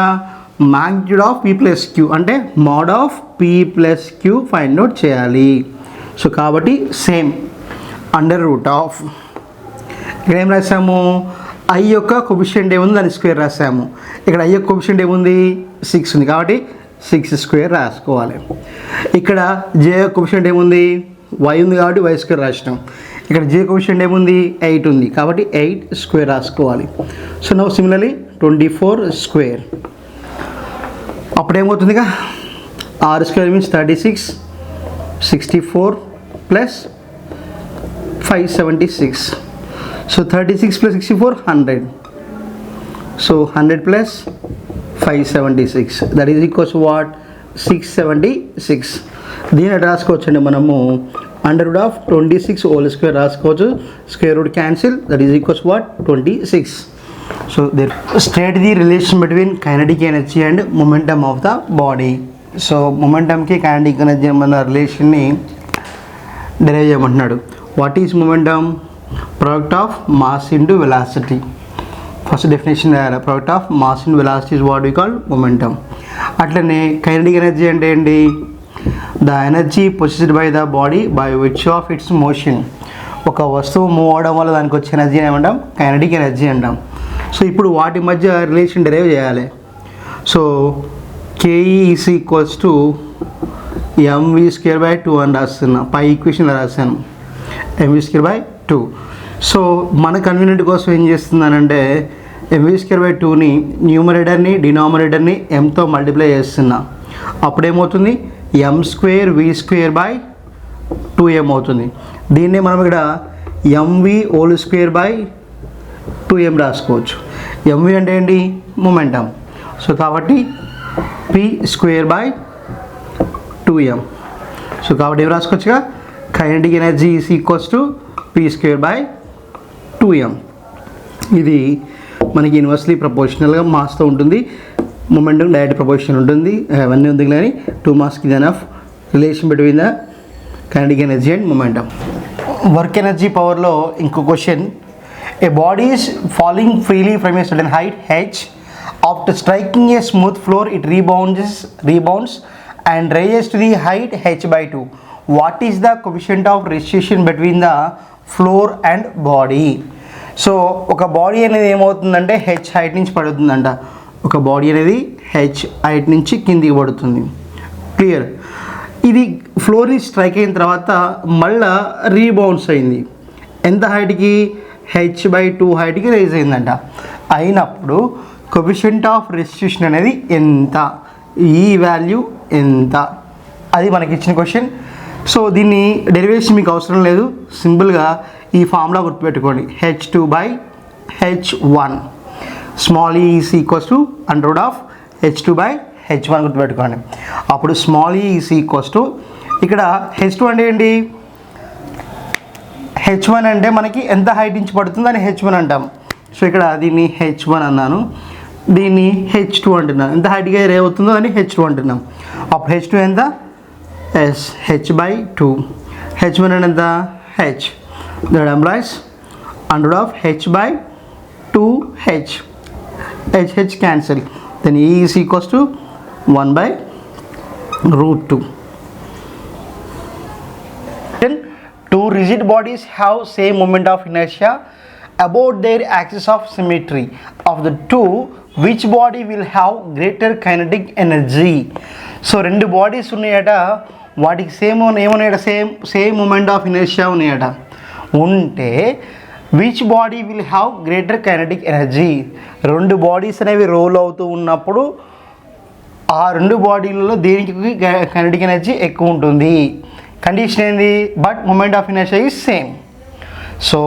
magnitude of p plus q అంటే mode of p plus q find out చేయాలి. So కాబట్టి same under root of ఇక్కడ ఏం రాసాము? i యొక్క కోఎఫిషియంట్ ఏముంది దాని స్క్వేర్ రాసాము. ఇక్కడ i యొక్క కోఎఫిషియంట్ ఏముంది? 6 ఉంది కాబట్టి 6 స్క్వేర్ రాసుకోవాలి. ఇక్కడ j యొక్క కోఎఫిషియంట్ ఏముంది? y ఉంది కాబట్టి y స్క్వేర్ రాసినాం. ఇక్కడ j కోఎఫిషియంట్ ఏముంది? 8 ఉంది కాబట్టి 8 స్క్వేర్ రాసుకోవాలి. So now similarly 24 square. అప్పుడు ఏమవుతుందిగా r square means 36, 64 plus 576. So 36 plus 64 100. So 100 plus 576 that is equals what? 676. దీన్ని రాసుకోవచ్చు అండి మనము under root of 26 whole square రాసుకోవచ్చు. Square root cancel, that is equals what? 26. So there state the relation between kinetic energy and momentum of the body. So మొమెంటమ్కి kinetic energy మన రిలేషన్ని derive చేయమంటున్నాడు. What is momentum? Product of mass into velocity. First definition product of mass into velocity is what we call momentum. అట్లనే kinetic energy అంటే ఏంటి? The energy possessed by the body by which of its motion. ఒక వస్తువు move అవడం వల్ల దానికి వచ్చే energy ఏమంటాం? కైనెటిక్ ఎనర్జీ అంటాం. సో ఇప్పుడు వాటి మధ్య రిలేషన్ డెరైవ్ చేయాలి. So KE is equals to MV square by 2 అని రాస్తున్నా. పై ఈక్వేషన్లో రాశాను ఎంవి స్క్వేర్ బై 2. సో మన కన్వీనియంట్ కోసం ఏం చేస్తున్నానంటే ఎంవి స్క్వేర్ బై 2ని న్యూమరేటర్ని డినామినేటర్ని ఎంతో మల్టిప్లై చేస్తున్నా. అప్పుడేమవుతుంది? M square V square by 2m అవుతుంది. దీన్నే మనం ఇక్కడ MV whole square by 2m రాసుకోవచ్చు. ఎంవి అంటే ఏంటి? మొమెంటమ్. సో కాబట్టి P square by 2m. So కాబట్టి ఏం రాసుకోవచ్చుగా? Kinetic energy is equals to P square by 2m. ఇది మనకి ఇన్వర్స్లీ ప్రపోర్షనల్గా మాస్తో ఉంటుంది. మొమెంటం డైరెక్ట్ ప్రపోర్షన్ ఉంటుంది. అవన్నీ ఉంది కానీ 2 మార్క్స్కి ఇది enough relation between the kinetic energy and momentum. Work energy పవర్లో ఇంకో question. A body is falling freely from A sudden height h. After striking A smooth floor it rebounds and rises to the height h by 2. What is the coefficient of recession between the floor and body? So ఒక body అనేది ఏమవుతుందంటే H height నుంచి పడుతుందంట. ఒక body అనేది H height నుంచి కిందికి పడుతుంది. క్లియర్. ఇది ఫ్లోర్ని స్ట్రైక్ అయిన తర్వాత మళ్ళా రీబౌన్స్ అయింది. ఎంత హైట్కి? h/2 హైట్కి రైజ్ అయిందంట. అయినప్పుడు కోఎఫిషియంట్ ఆఫ్ రెస్టిట్యూషన్ అనేది ఎంత? ఈ వాల్యూ ఎంత? అది మనకి ఇచ్చిన క్వశ్చన్. సో దీన్ని డెరివేషన్ మీకు అవసరం లేదు, సింపుల్గా ఈ ఫార్ములా గుర్తుపెట్టుకోండి. h2/h1 స్మాల్ ఈ is equals to under of h2/h1 గుర్తుపెట్టుకోండి. అప్పుడు స్మాల్ ఈ ఈజ్ ఈక్వల్స్ టు ఇక్కడ h2 అంటే ఏంటి? h1 అంటే మనకి ఎంత హైట్ నుంచి పడుతుంది అని h1 అంటాం. సో ఇక్కడ దీన్ని h1 అన్నాను, దీన్ని h2 అంటున్నాను. ఎంత హైట్గా రే అవుతుందో అని h2 అంటున్నాం. అప్పుడు h2 ఎంత? h/2. h1 అంటే ఎంత? h. that implies under of h/2h. h cancel. Then E is equals to 1/√2. Then two rigid bodies have same moment of inertia about their axis of symmetry. Of the two, which body will have greater kinetic energy? So రెండు bodies ఉన్నాయట, వాటికి ఏమున్నాయట? Same moment of inertia ఉన్నాయట. ఉంటే which body will have greater kinetic energy? రెండు bodies అనేవి role అవుతూ ఉన్నప్పుడు ఆ రెండు బాడీలలో దేనికి కైనటిక్ ఎనర్జీ ఎక్కువ ఉంటుంది? కండిషన్ ఏంది? But moment of inertia is same. So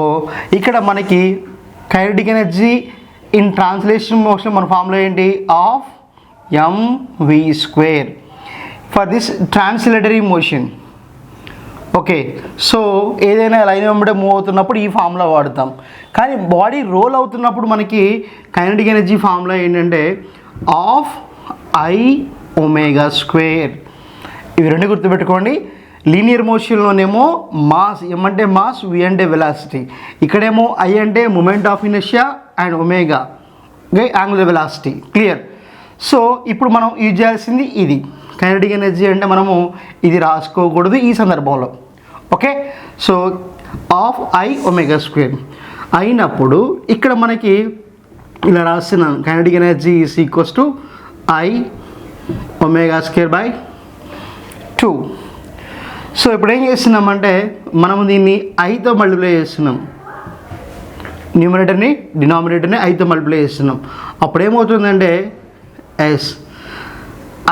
ఇక్కడ మనకి kinetic energy in translation motion మన ఫార్ములా ఏంటి? Half mv² for this translatory motion. Okay, so ఏదైనా లైన్ వెంబడే మూవ్ అవుతున్నప్పుడు ఈ ఫార్ములా వాడతాం. కానీ బాడీ రోల్ అవుతున్నప్పుడు మనకి కైనటిక్ ఎనర్జీ ఫార్ములా ఏంటంటే ఆఫ్ I⍵². ఇవి రెండు గుర్తుపెట్టుకోండి. లీనియర్ మోషన్లోనేమో మాస్, M అంటే మాస్, V అంటే వెలాసిటీ. ఇక్కడేమో I అంటే moment of inertia and omega angular velocity. Clear. So ఇప్పుడు మనం యూజ్ చేయాల్సింది ఇది. కైనటిక్ ఎనర్జీ అంటే మనము ఇది రాసుకోకూడదు ఈ సందర్భంలో. ఓకే, సో ఆఫ్ I⍵² అయినప్పుడు ఇక్కడ మనకి ఇలా రాస్తున్నాను, kinetic energy is equals to I⍵²/2. So ఇప్పుడు ఏం చేస్తున్నామంటే మనము దీన్ని ఐతో మల్టిప్లై చేస్తున్నాం. న్యూమరేటర్ని డినామినేటర్ని ఐతో మల్టిప్లై చేస్తున్నాం. అప్పుడు ఏమవుతుందంటే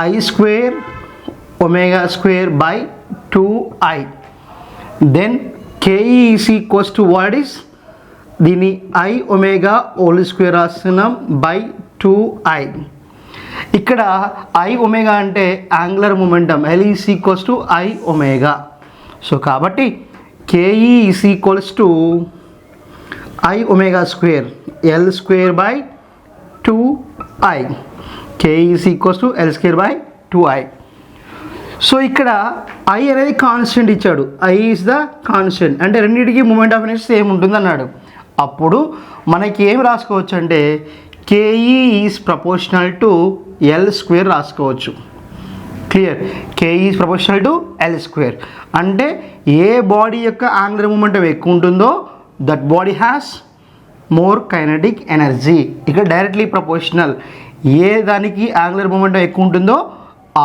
I²⍵²/2i. Then KE is equals to what is? దీన్ని I⍵² రాస్తున్నాం /2i. ఇక్కడ I⍵ అంటే angular momentum, L is equals to I⍵. So కాబట్టి KE is equals to I⍵² L²/2i. KE is equals to L²/2i. So ఇక్కడ I అనేది constant ఇచ్చాడు. I is the constant అంటే రెండింటికి మూమెంట్ ఆఫ్ ఇనర్షియా సేమ్ ఉంటుంది అన్నాడు. అప్పుడు మనకి ఏం రాసుకోవచ్చు అంటే KE is proportional to L² రాసుకోవచ్చు. Clear. KE is proportional to L². అంటే ఏ బాడీ యొక్క యాంగులర్ మూమెంటం ఎక్కువ ఉంటుందో that body has more kinetic energy. ఇక్కడ డైరెక్ట్లీ ప్రపోర్షనల్. ఏ దానికి యాంగులర్ మూమెంటం ఎక్కువ ఉంటుందో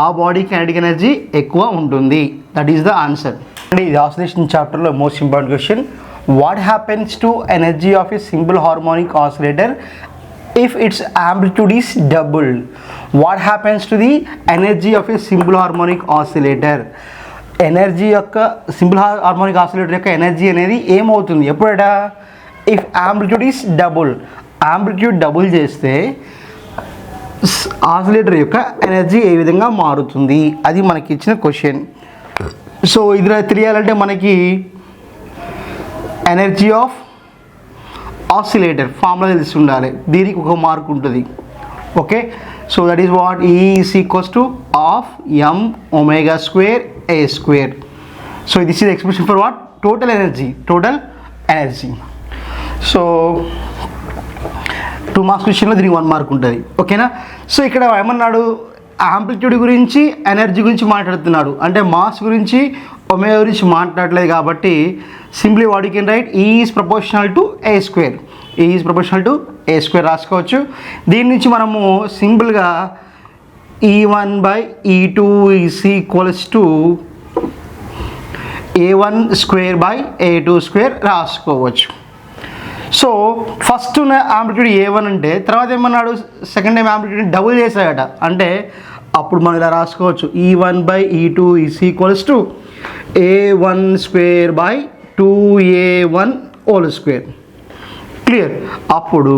ఆ బాడీ కైనటిక్ ఎనర్జీ ఎక్కువ ఉంటుంది. That is the answer. And ఇది ఆసిలేషన్ చాప్టర్లో most important question. What happens to energy of a simple harmonic oscillator if its amplitude is doubled? What happens to the energy of a simple harmonic oscillator? Energy యొక్క simple harmonic oscillator యొక్క energy అనేది ఏమవుతుంది ఎప్పుడట? If amplitude is double. Amplitude double చేస్తే oscillator యొక్క energy ఏ విధంగా మారుతుంది? అది మనకి ఇచ్చిన క్వశ్చన్. సో ఇది తెలియాలంటే మనకి ఎనర్జీ ఆఫ్ ఆసిలేటర్ ఫార్ములా తెలిసి ఉండాలి. దీనికి ఒక మార్క్ ఉంటుంది. Okay, so that is what E is equals to of m⍵²a². So this is expression for what? Total energy. So 2 marks క్వశ్చన్లో దీనికి 1 మార్క్ ఉంటుంది. ఓకేనా? సో ఇక్కడ ఏమన్నాడు? యాంప్లిట్యూడ్ గురించి ఎనర్జీ గురించి మాట్లాడుతున్నాడు, అంటే మాస్ గురించి ఒమేగా గురించి మాట్లాడలేదు. కాబట్టి simply what you can write, E is proportional to A square, E is proportional to A square రాసుకోవచ్చు. దీని నుంచి మనము సింపుల్గా E1/E2 is equals to A1² రాసుకోవచ్చు. సో ఫస్ట్ ఉన్న యాంప్లిట్యూడ్ A1 అంటే తర్వాత ఏమన్నాడు, సెకండ్ టైం యాంప్లిట్యూడ్ డబుల్ చేశాడట, అంటే అప్పుడు మనం ఇలా రాసుకోవచ్చు E1/E2 is equals to A1²/2A1². Clear. అప్పుడు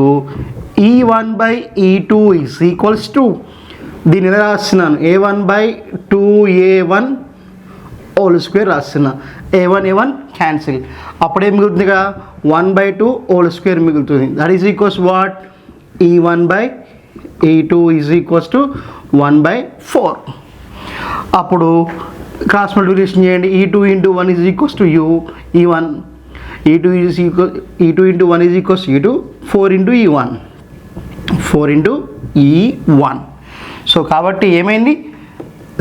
E1/E2 ఈజ్ ఈక్వల్స్ టు, దీన్ని ఎలా రాస్తున్నాను, A1/2A1² రాస్తున్నా, A1 క్యాన్సిల్, అప్పుడేం మిగులుతుందిగా 1/2² మిగులుతుంది. That is equals what, E1/E2 is equals to 1/4. అప్పుడు క్రాస్ మల్టిప్లికేషన్ చేయండి, E2 × 1 is equals to U, E1, E2 × 1 is equals to E2, 4 × E1, 4 × E1. So కాబట్టి ఏమైంది,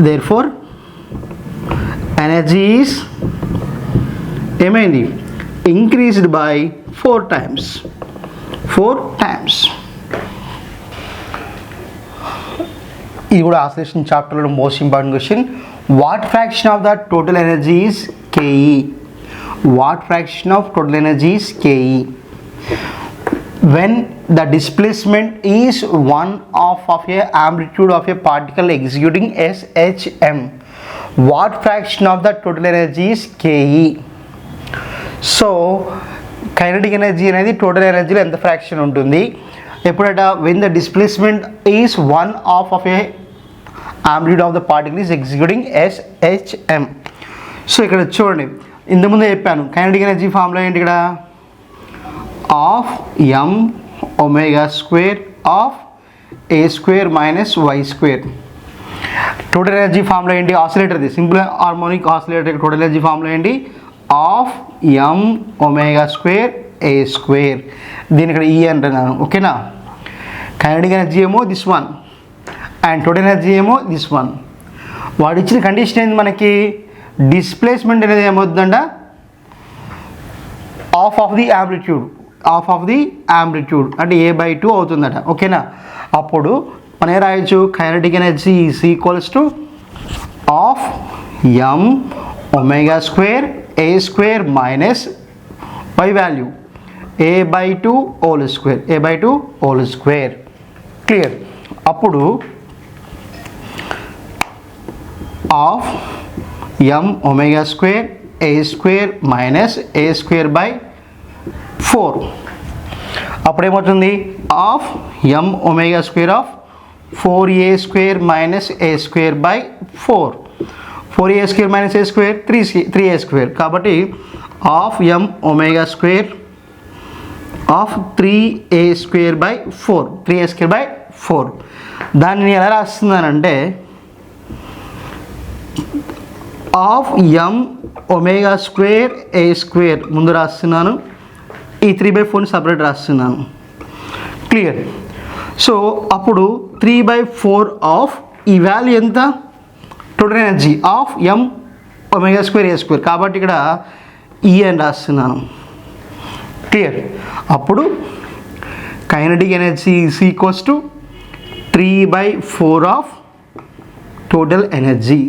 దేర్ ఫోర్ ఎనర్జీ ఈజ్ ఏమైంది, increased by 4 times. ఇది కూడా oscillation చాప్టర్లో most important question. What fraction of the total energy is KE? What fraction of total energy is KE? When the displacement is 1/2 of a amplitude of a particle executing SHM, what fraction of the total energy is KE? So kinetic energy అనేది total ఎనర్జీలో ఎంత fraction ఉంటుంది ఎప్పుడట, when the displacement is 1/2 of a amplitude of the particle is executing SHM. So ఇక్కడ చూడండి, ఇంతకుముందే చెప్పాను kinetic energy formula ఏంటి, ఇక్కడ of m⍵² of a² - y². Total energy formula ఏంటి, ఆసిలేటర్ది, simple harmonic oscillator total energy formula ఏంటి, half m⍵² a². దీని ఇక్కడ E అంటున్నాను, ఓకేనా. కైనెటిక్ ఎనర్జీ ఏమో this one and total energy ఏమో దిస్ వన్. వాడు ఇచ్చిన కండిషన్ ఏంది మనకి, డిస్ప్లేస్మెంట్ అనేది ఏమవుతుందంట, ఆఫ్ ఆఫ్ ది యాంప్లిట్యూడ్ అంటే A/2 అవుతుందట, ఓకేనా. అప్పుడు మనం ఏం రాయొచ్చు, kinetic energy is equals to half m⍵² a² minus y value A/2 whole square. Clear. అప్పుడు half m⍵² a² minus a²/4. అప్పుడేమవుతుంది, of m⍵² of 4a² minus a²/4. 4a² minus a², 3a². కాబట్టి of m⍵² of 3a²/4, 3a²/4. దాన్ని ఎలా రాస్తున్నానంటే of m⍵² a² ముందు రాస్తున్నాను, ఈ 3/4ని separate రాస్తున్నాను. Clear. So అప్పుడు 3/4 ఆఫ్ ఈ వాల్యూ ఎంత, total energy of m⍵² a². కాబట్టి ఇక్కడ E అని రాస్తున్నాను. క్లియర్. అప్పుడు kinetic energy is equals to 3/4 of total energy.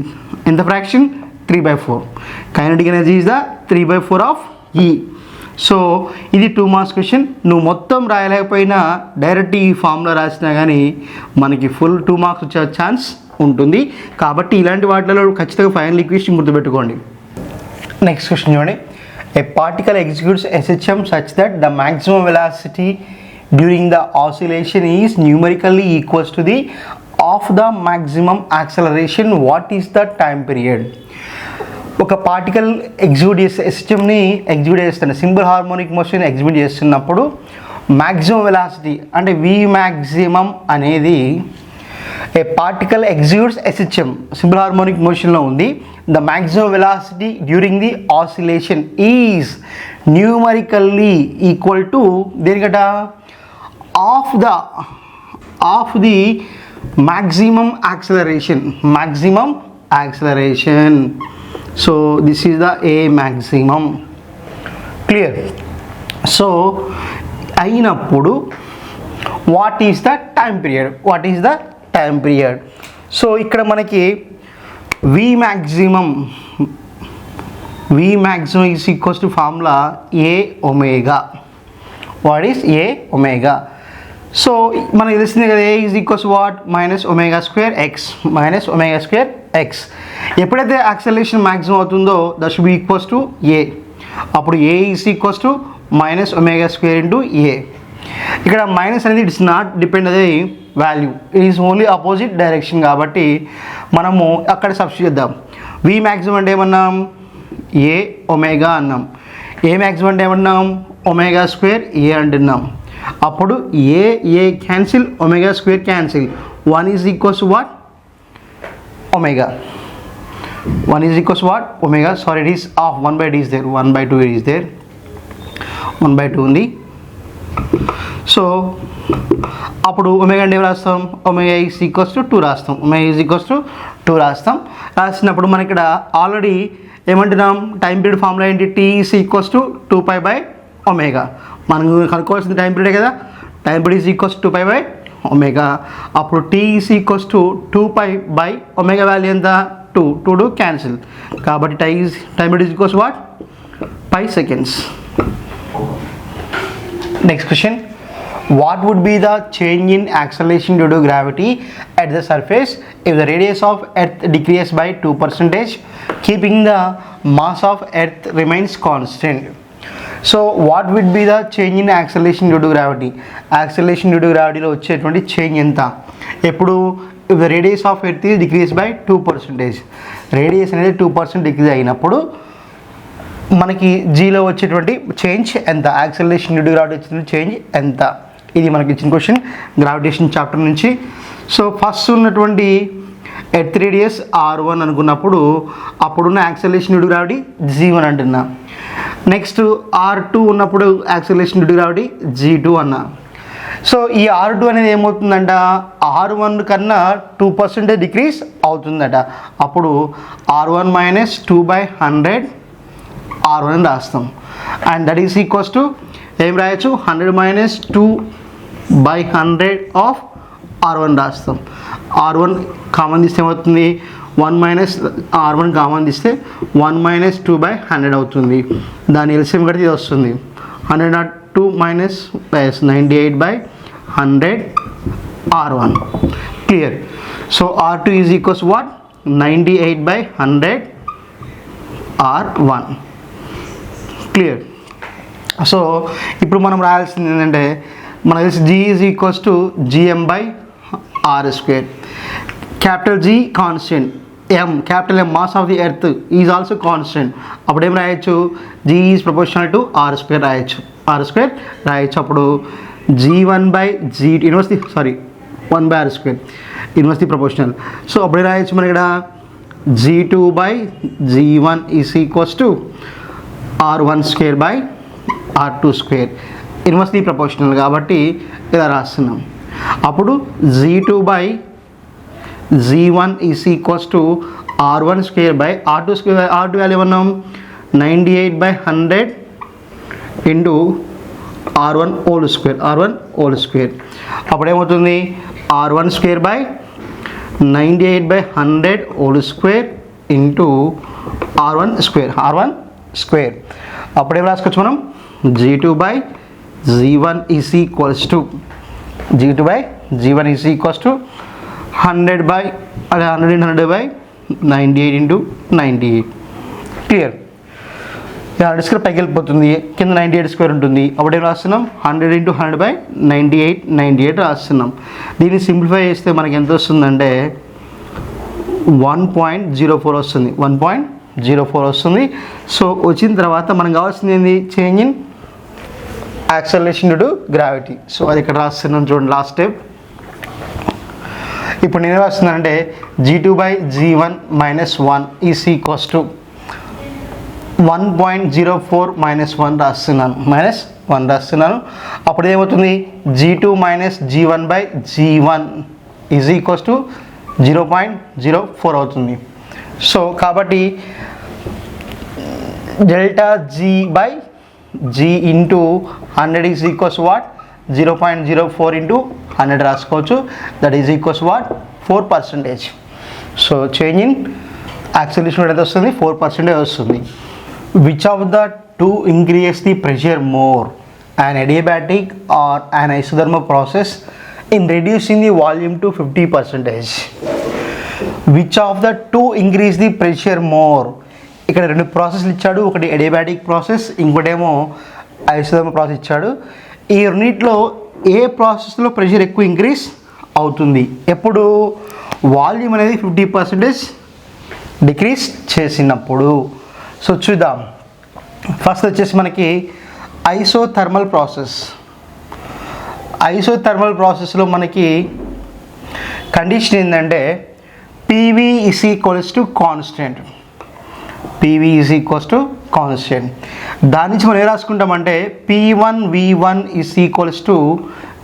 ఎంత fraction, 3/4. Kinetic energy is the 3/4 of E. So ఇది 2 మార్క్స్ క్వశ్చన్. నువ్వు మొత్తం రాయలేకపోయినా డైరెక్ట్ ఈ ఫార్ములా రాసినా కానీ మనకి ఫుల్ 2 మార్క్స్ వచ్చే ఛాన్స్ ఉంటుంది. కాబట్టి ఇలాంటి వాటిలో ఖచ్చితంగా ఫైనల్ ఈక్వేషన్ గుర్తుపెట్టుకోండి. నెక్స్ట్ క్వశ్చన్ చూడండి. A particle executes SHM such that the maximum velocity during the oscillation is numerically equals to the of the maximum acceleration. What is the time period? ఒక particle execute చేస్తే SHMని execute చేస్తున్న simple harmonic motion execute చేస్తున్నప్పుడు maximum velocity అంటే V maximum అనేది a particle executes SHM simple harmonic మోషన్లో ఉంది. The maximum velocity during the oscillation is numerically equal to దేనికట half the maximum acceleration. So this is the A maximum. Clear? So అయినప్పుడు what is the time period? So ఇక్కడ మనకి V maximum is equals to formula A omega. What is A omega? So మనకి తెలిసింది కదా, A is equals to what? minus omega square x. ఎప్పుడైతే acceleration maximum అవుతుందో that should be equals to A. అప్పుడు A is equals to minus omega square into A. ఇక్కడ minus అనేది it's not depend అదే value, it is only opposite direction కాబట్టి మనము అక్కడ substitute చేద్దాం. V మ్యాక్సిమం అంటే ఏమన్నాం? A ఒమేగా అన్నాం. A మ్యాక్సిమం అంటే ఏమన్నాం? ఒమేగా స్క్వేర్ A అంటున్నాం. అప్పుడు A cancel, omega square cancel. 1 is equals to what? Omega. 1 is equals to what? Omega. Sorry, it is off. 1/d is there. 1/2 is there. 1/2 ఉంది. So అప్పుడు omega అంటే రాస్తాం? Omega is equals to 2 రాస్తాం. రాసినప్పుడు మన ఇక్కడ ఆల్రెడీ ఏమంటున్నాం? Time period formula ఏంటి? T ఈజ్ ఈక్వల్స్ టు 2π/ఒమేగా. మనం కనుక్కోవాల్సిన టైం పీరియడ్ కదా. Time period is equals to 2π/ఒమేగా. అప్పుడు T ఈజ్ ఈక్వల్స్ టు 2π/ఒమేగా వాల్యూ ఎంత? 2 క్యాన్సిల్. కాబట్టి time period is equals what? 5 seconds. Next question. What would be the change in acceleration due to gravity at the surface if the radius of Earth decreases by 2%, keeping the mass of Earth remains constant? So what would be the change in acceleration due to gravity? Acceleration due to gravity లో వచ్చేటువంటి change ఎంత? ఎప్పుడు if the radius of Earth is decreased by 2%, radius అనేది 2% decrease అయినప్పుడు మనకి జీలో వచ్చేటువంటి change ఎంత? Acceleration due to gravity వచ్చేటువంటి చేంజ్ ఎంత? ఇది మనకి ఇచ్చిన క్వశ్చన్ గ్రావిటేషన్ చాప్టర్ నుంచి. సో ఫస్ట్ ఉన్నటువంటి ఎర్త్ రేడియస్ r1 అనుకున్నప్పుడు అప్పుడున్న acceleration due to gravity g1 అంటున్నా. నెక్స్ట్ r2 ఉన్నప్పుడు acceleration due to gravity g2 అన్నా. సో ఈ r2 అనేది ఏమవుతుందంట? r1 కన్నా 2% డిక్రీజ్ అవుతుందట. అప్పుడు r1 మైనస్ 2/100 r1 అని రాస్తాం. And that is equals to ఏం రాయొచ్చు? 100 మైనస్ 2/100 ఆఫ్ r1 రాస్తాం. r1 కామన్ తీస్తే ఏమవుతుంది? 1 మైనస్ r1 కామన్ తీస్తే 1 మైనస్ 2/100 అవుతుంది. దాని ఎల్సిఎం కడితే ఇది వస్తుంది. 102 minus 98/100 r1. Clear? So r2 is equals what? 98/100 r1. Clear? So ఇప్పుడు మనం రాయాల్సింది ఏంటంటే మనకు తెలిసి G is equals to GM/r². Capital G constant, capital M mass of the earth is also constant. అప్పుడు ఏం రాయొచ్చు? G is proportional to r² రాయొచ్చు. అప్పుడు G1/G2 1/r², university proportional. So అప్పుడు రాయొచ్చు మన ఇక్కడ G2/G1 is equals to r1²/r2², inversely proportional కాబట్టి ఇలా రాస్తున్నాం. అప్పుడు G2/G1 is equals to r1²/r2². r2 value ఏమన్నాం? 98/100 ఇంటూ r1 హోల్ స్క్వేర్. అప్పుడు ఏమవుతుంది? r1²/98/100 whole square into r1 square. అప్పుడు ఏం రాసుకోవచ్చు మనం? G2/G1 is equals to 100/100/98 into 98. Clear? Hundred square పైకి వెళ్ళిపోతుంది, కింద 98² ఉంటుంది. అప్పుడు ఏం రాస్తున్నాం? 100 × 100/98 రాస్తున్నాం. దీన్ని సింప్లిఫై చేస్తే మనకి ఎంత వస్తుందంటే 1.04 వస్తుంది. 1.04 వస్తుంది. సో వచ్చిన తర్వాత మనకు కావాల్సింది ఏంది? Change in acceleration due to gravity. So అది ఇక్కడ రాస్తున్నాం చూడండి, లాస్ట్ స్టెప్. ఇప్పుడు నేను రాస్తున్నానంటే G2/G1 - 1 ఈజ్ ఈక్వల్స్ టు 1.04 - 1 రాస్తున్నాను. అప్పుడు ఏమవుతుంది? G2 - G1/G1 is equals to 0.04 అవుతుంది. సో కాబట్టి delta g by g into 100 is equals what 0.04 into 100 రాసుకోవచ్చు. That is equals what 4%. So change in acceleration ఎంత వస్తుంది 4% వస్తుంది. Which of the two increases the pressure more, an adiabatic or an isothermal process in reducing the volume to 50%? Which of the two increase the pressure more? ఇక్కడ రెండు ప్రాసెస్లు ఇచ్చాడు, ఒకటి adiabatic process, ఇంకోటేమో isothermal process ఇచ్చాడు. ఈ రెండిట్లో ఏ ప్రాసెస్లో ప్రెషర్ ఎక్కువ ఇంక్రీజ్ అవుతుంది ఎప్పుడు? వాల్యూమ్ అనేది 50% డిక్రీజ్ చేసినప్పుడు. సో చూద్దాం. ఫస్ట్ వచ్చేసి మనకి ఐసోథర్మల్ ప్రాసెస్. ఐసోథర్మల్ ప్రాసెస్లో మనకి కండిషన్ ఏంటంటే PV is equals to constant. PV is equals to constant. దాని నుంచి మనం ఏ రాసుకుంటామంటే P1 V1 is equals to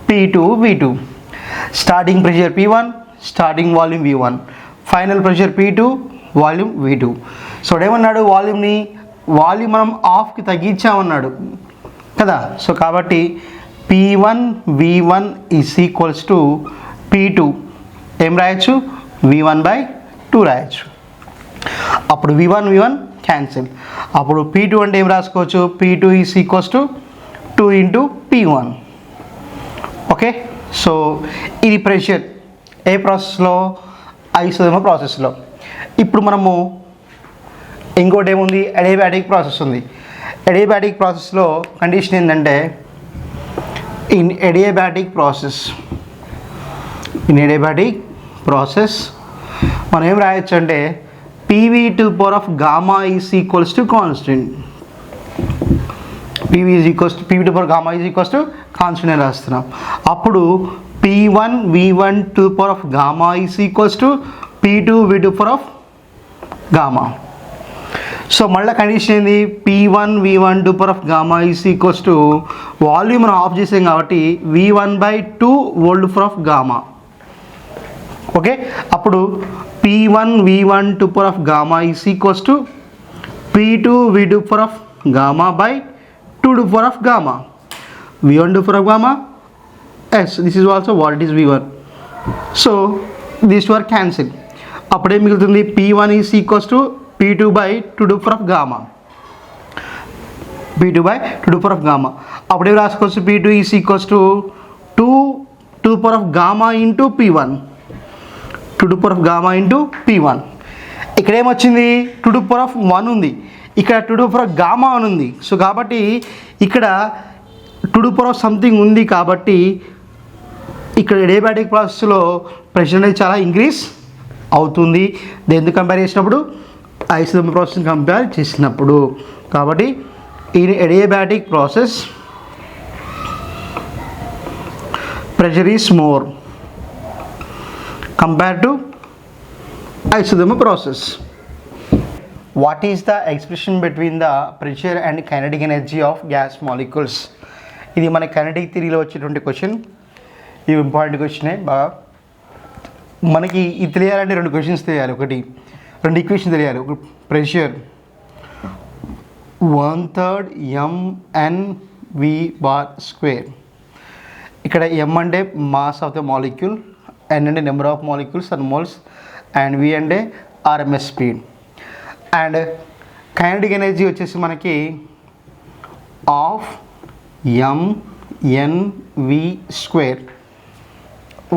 P2 V2. Starting pressure P1, starting volume V1, final pressure P2, volume V2. So ఏమన్నాడు, volume మనం హాఫ్కి తగ్గించామన్నాడు కదా. So కాబట్టి P1 V1 is equals to P2 ఏం రాయొచ్చు V1/2 రాయొచ్చు. అప్పుడు V1 క్యాన్సిల్. అప్పుడు P2 అంటే ఏం రాసుకోవచ్చు P2 is equals to 2 into P1. Okay. So ఇది ప్రెషర్ ఏ ప్రాసెస్లో? ఐసోథర్మల్ ప్రాసెస్లో. ఇప్పుడు మనము ఇంకోటి ఏముంది, అడియాబాటిక్ ప్రాసెస్ ఉంది. అడియాబాటిక్ ప్రాసెస్లో కండిషన్ ఏంటంటే ఇన్ అడియాబాటిక్ ప్రాసెస్ మనం ఏం రాయొచ్చు అంటే PV to the power of gamma is equals to constant. PV to the power of gamma is equals to constant అని రాస్తున్నాం. అప్పుడు P1 V1 to the power of gamma is equals to P2 V2 to the power of gamma. So మళ్ళీ condition ఏంది P1 V1 to the power of gamma is equals to volume మనం of చేసాం కాబట్టి V1/2 volt to the power of gamma. Okay. అప్పుడు P1 V1 to the power of gamma is equals to P2 V2 to the power of gamma by 2 to the power of gamma. V1 to the power of gamma. Yes, this is also what it is V1. So these two are cancelled. అప్పుడే మిగులుతుంది P1 is equals to P2/2 to the power of gamma. P2/2 to the power of gamma. అప్పుడే రాసుకోవచ్చు P2 is equals to 2 to the power of gamma into P1. 2 to the power of gamma into P1. ఇక్కడ ఏమొచ్చింది 2 to the power of 1 ఉంది, ఇక్కడ 2 to the power of gamma అని ఉంది. So కాబట్టి ఇక్కడ 2 to the power of something ఉంది కాబట్టి ఇక్కడ అడియాబాటిక్ ప్రాసెస్లో ప్రెషర్ అనేది చాలా ఇంక్రీజ్ అవుతుంది. దేంతో కంపేర్ చేసినప్పుడు ఐసోథర్మల్ ప్రాసెస్ కంపేర్ చేసినప్పుడు. కాబట్టి ఈ adiabatic process pressure is more compared to isothermal process. What is the expression between the pressure and kinetic energy of gas molecules? ఇది మన కైనెటిక్ థియరీలో వచ్చేటువంటి క్వశ్చన్. ఇది ఇంపార్టెంట్ క్వశ్చనే. బాగా మనకి ఇది తెలియాలంటే రెండు క్వశ్చన్స్ తెలియాలి, రెండు ఈక్వేషన్ తెలియాలి. ఒక ప్రెషర్ 1/3 mNv/². ఇక్కడ m అంటే mass of the molecule, n అంటే number of molecules and moles, and v అంటే RMS speed. And kinetic energy వచ్చేసి మనకి ఆఫ్ mNv².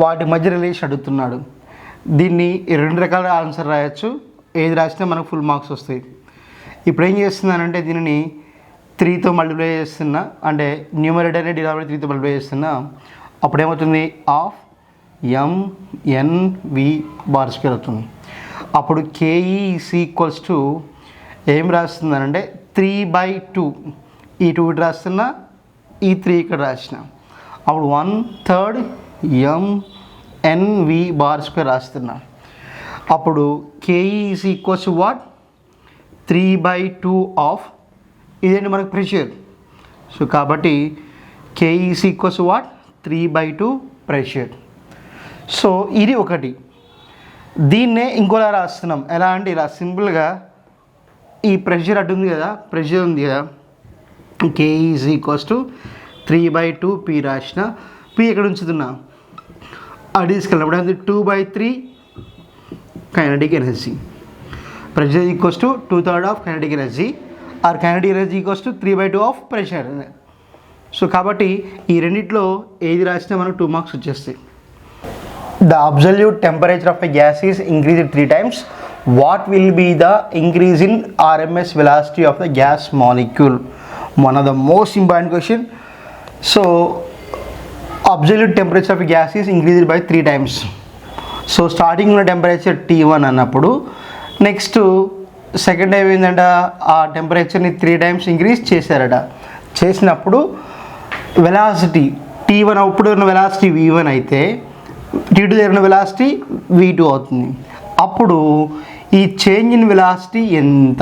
వాటి మధ్య రిలేషన్ అడుగుతున్నాడు. దీన్ని రెండు రకాల ఆన్సర్ రాయొచ్చు, ఏది రాసినా మనకు ఫుల్ మార్క్స్ వస్తాయి. ఇప్పుడు ఏం చేస్తున్నానంటే దీనిని 3తో మల్టిప్లై చేస్తున్నా, అంటే న్యూమరేటర్ని డినామినేటర్ 3తో మల్టిప్లై చేస్తున్నా. అప్పుడు ఏమవుతుంది ఆఫ్ mNv/² అవుతుంది. అప్పుడు KE ఈజ్ ఈక్వల్స్ టు ఏం రాస్తుందనంటే 3/2. ఈ 2 ఇటు రాస్తున్నా, ఈ 3 ఇక్కడ రాసిన. అప్పుడు 1/3 mNv/² రాస్తున్నా. అప్పుడు KE is equals to what 3/2 of ఇదేంటి మనకు ప్రెషర్. సో కాబట్టి KE is equals to what 3/2 pressure. So ఇది ఒకటి. దీన్నే ఇంకోలా రాస్తున్నాం. ఎలా అంటే ఇలా సింపుల్గా ఈ ప్రెషర్ అటు ఉంది కదా, ప్రెషర్ ఉంది కదా, K is equals to 3/2 P రాసిన. P ఎక్కడ ఉంచుతున్నా, అది తీసుకెళ్ళినప్పుడు అది 2/3 kinetic energy. Pressure equals to 2/3 of kinetic energy, or kinetic energy equals to 3/2 of pressure. So కాబట్టి ఈ రెండిట్లో ఏది రాసినా మనకు 2 మార్క్స్ వచ్చేస్తాయి. The absolute temperature of a gas is increased 3 times. What will be the increase in RMS velocity of the gas molecule? One of the most important question. So absolute temperature of a gas is increased by 3 times. So starting ఉన్న temperature T1 అన్నప్పుడు next second ఏమైందంట, ఆ టెంపరేచర్ని 3 times increase చేశారట. చేసినప్పుడు velocity T1 అప్పుడు ఉన్న velocity V1 అయితే T2 దగ్గర ఉన్న వెలాసిటీ V2 అవుతుంది. అప్పుడు ఈ చేంజ్ ఇన్ వెలాసిటీ ఎంత,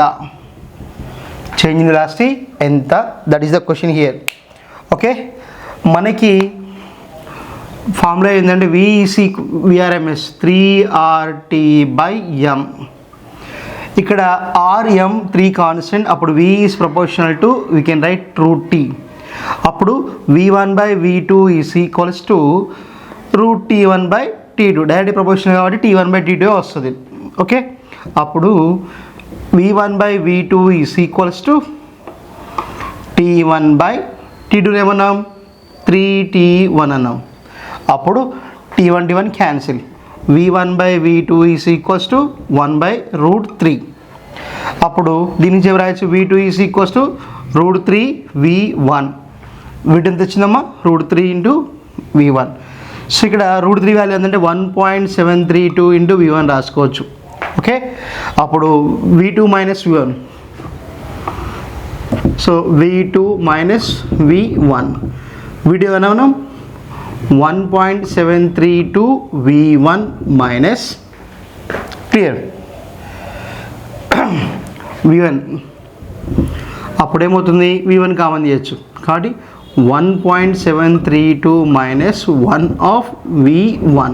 చేంజ్ ఇన్ వెలాసిటీ ఎంత, that is the question here. Okay, మనకి ఫార్ములా ఏంటంటే VRMS 3RT/m. ఇక్కడ RM 3 కాన్స్టెంట్, అప్పుడు V is proportional to we can right √T. అప్పుడు V1/V2 is equals to √T1/T2. Direct proportional కాబట్టి T1/T2 వస్తుంది. Okay, అప్పుడు V1/V2 is equals to T1/T2 ఏమన్నాం, 3T1 అన్నాం. అప్పుడు T1 cancel. V1/V2 is equals to 1/√3. అప్పుడు దీని నుంచి రాయొచ్చు V2 is equals to √3V1. వీటి ఎంత వచ్చిందమ్మా, √3 × V1. సో ఇక్కడ √3 వాల్యూ ఏంటంటే 1.732 × V1 రాసుకోవచ్చు. ఓకే, అప్పుడు V2 - V1. So V2 - V1 video ఏమన్నా 1.732 V1 మైనస్ క్లియర్ V1. అప్పుడేమవుతుంది, V1 కామన్ చేయొచ్చు కాబట్టి 1.732 - 1 of V1.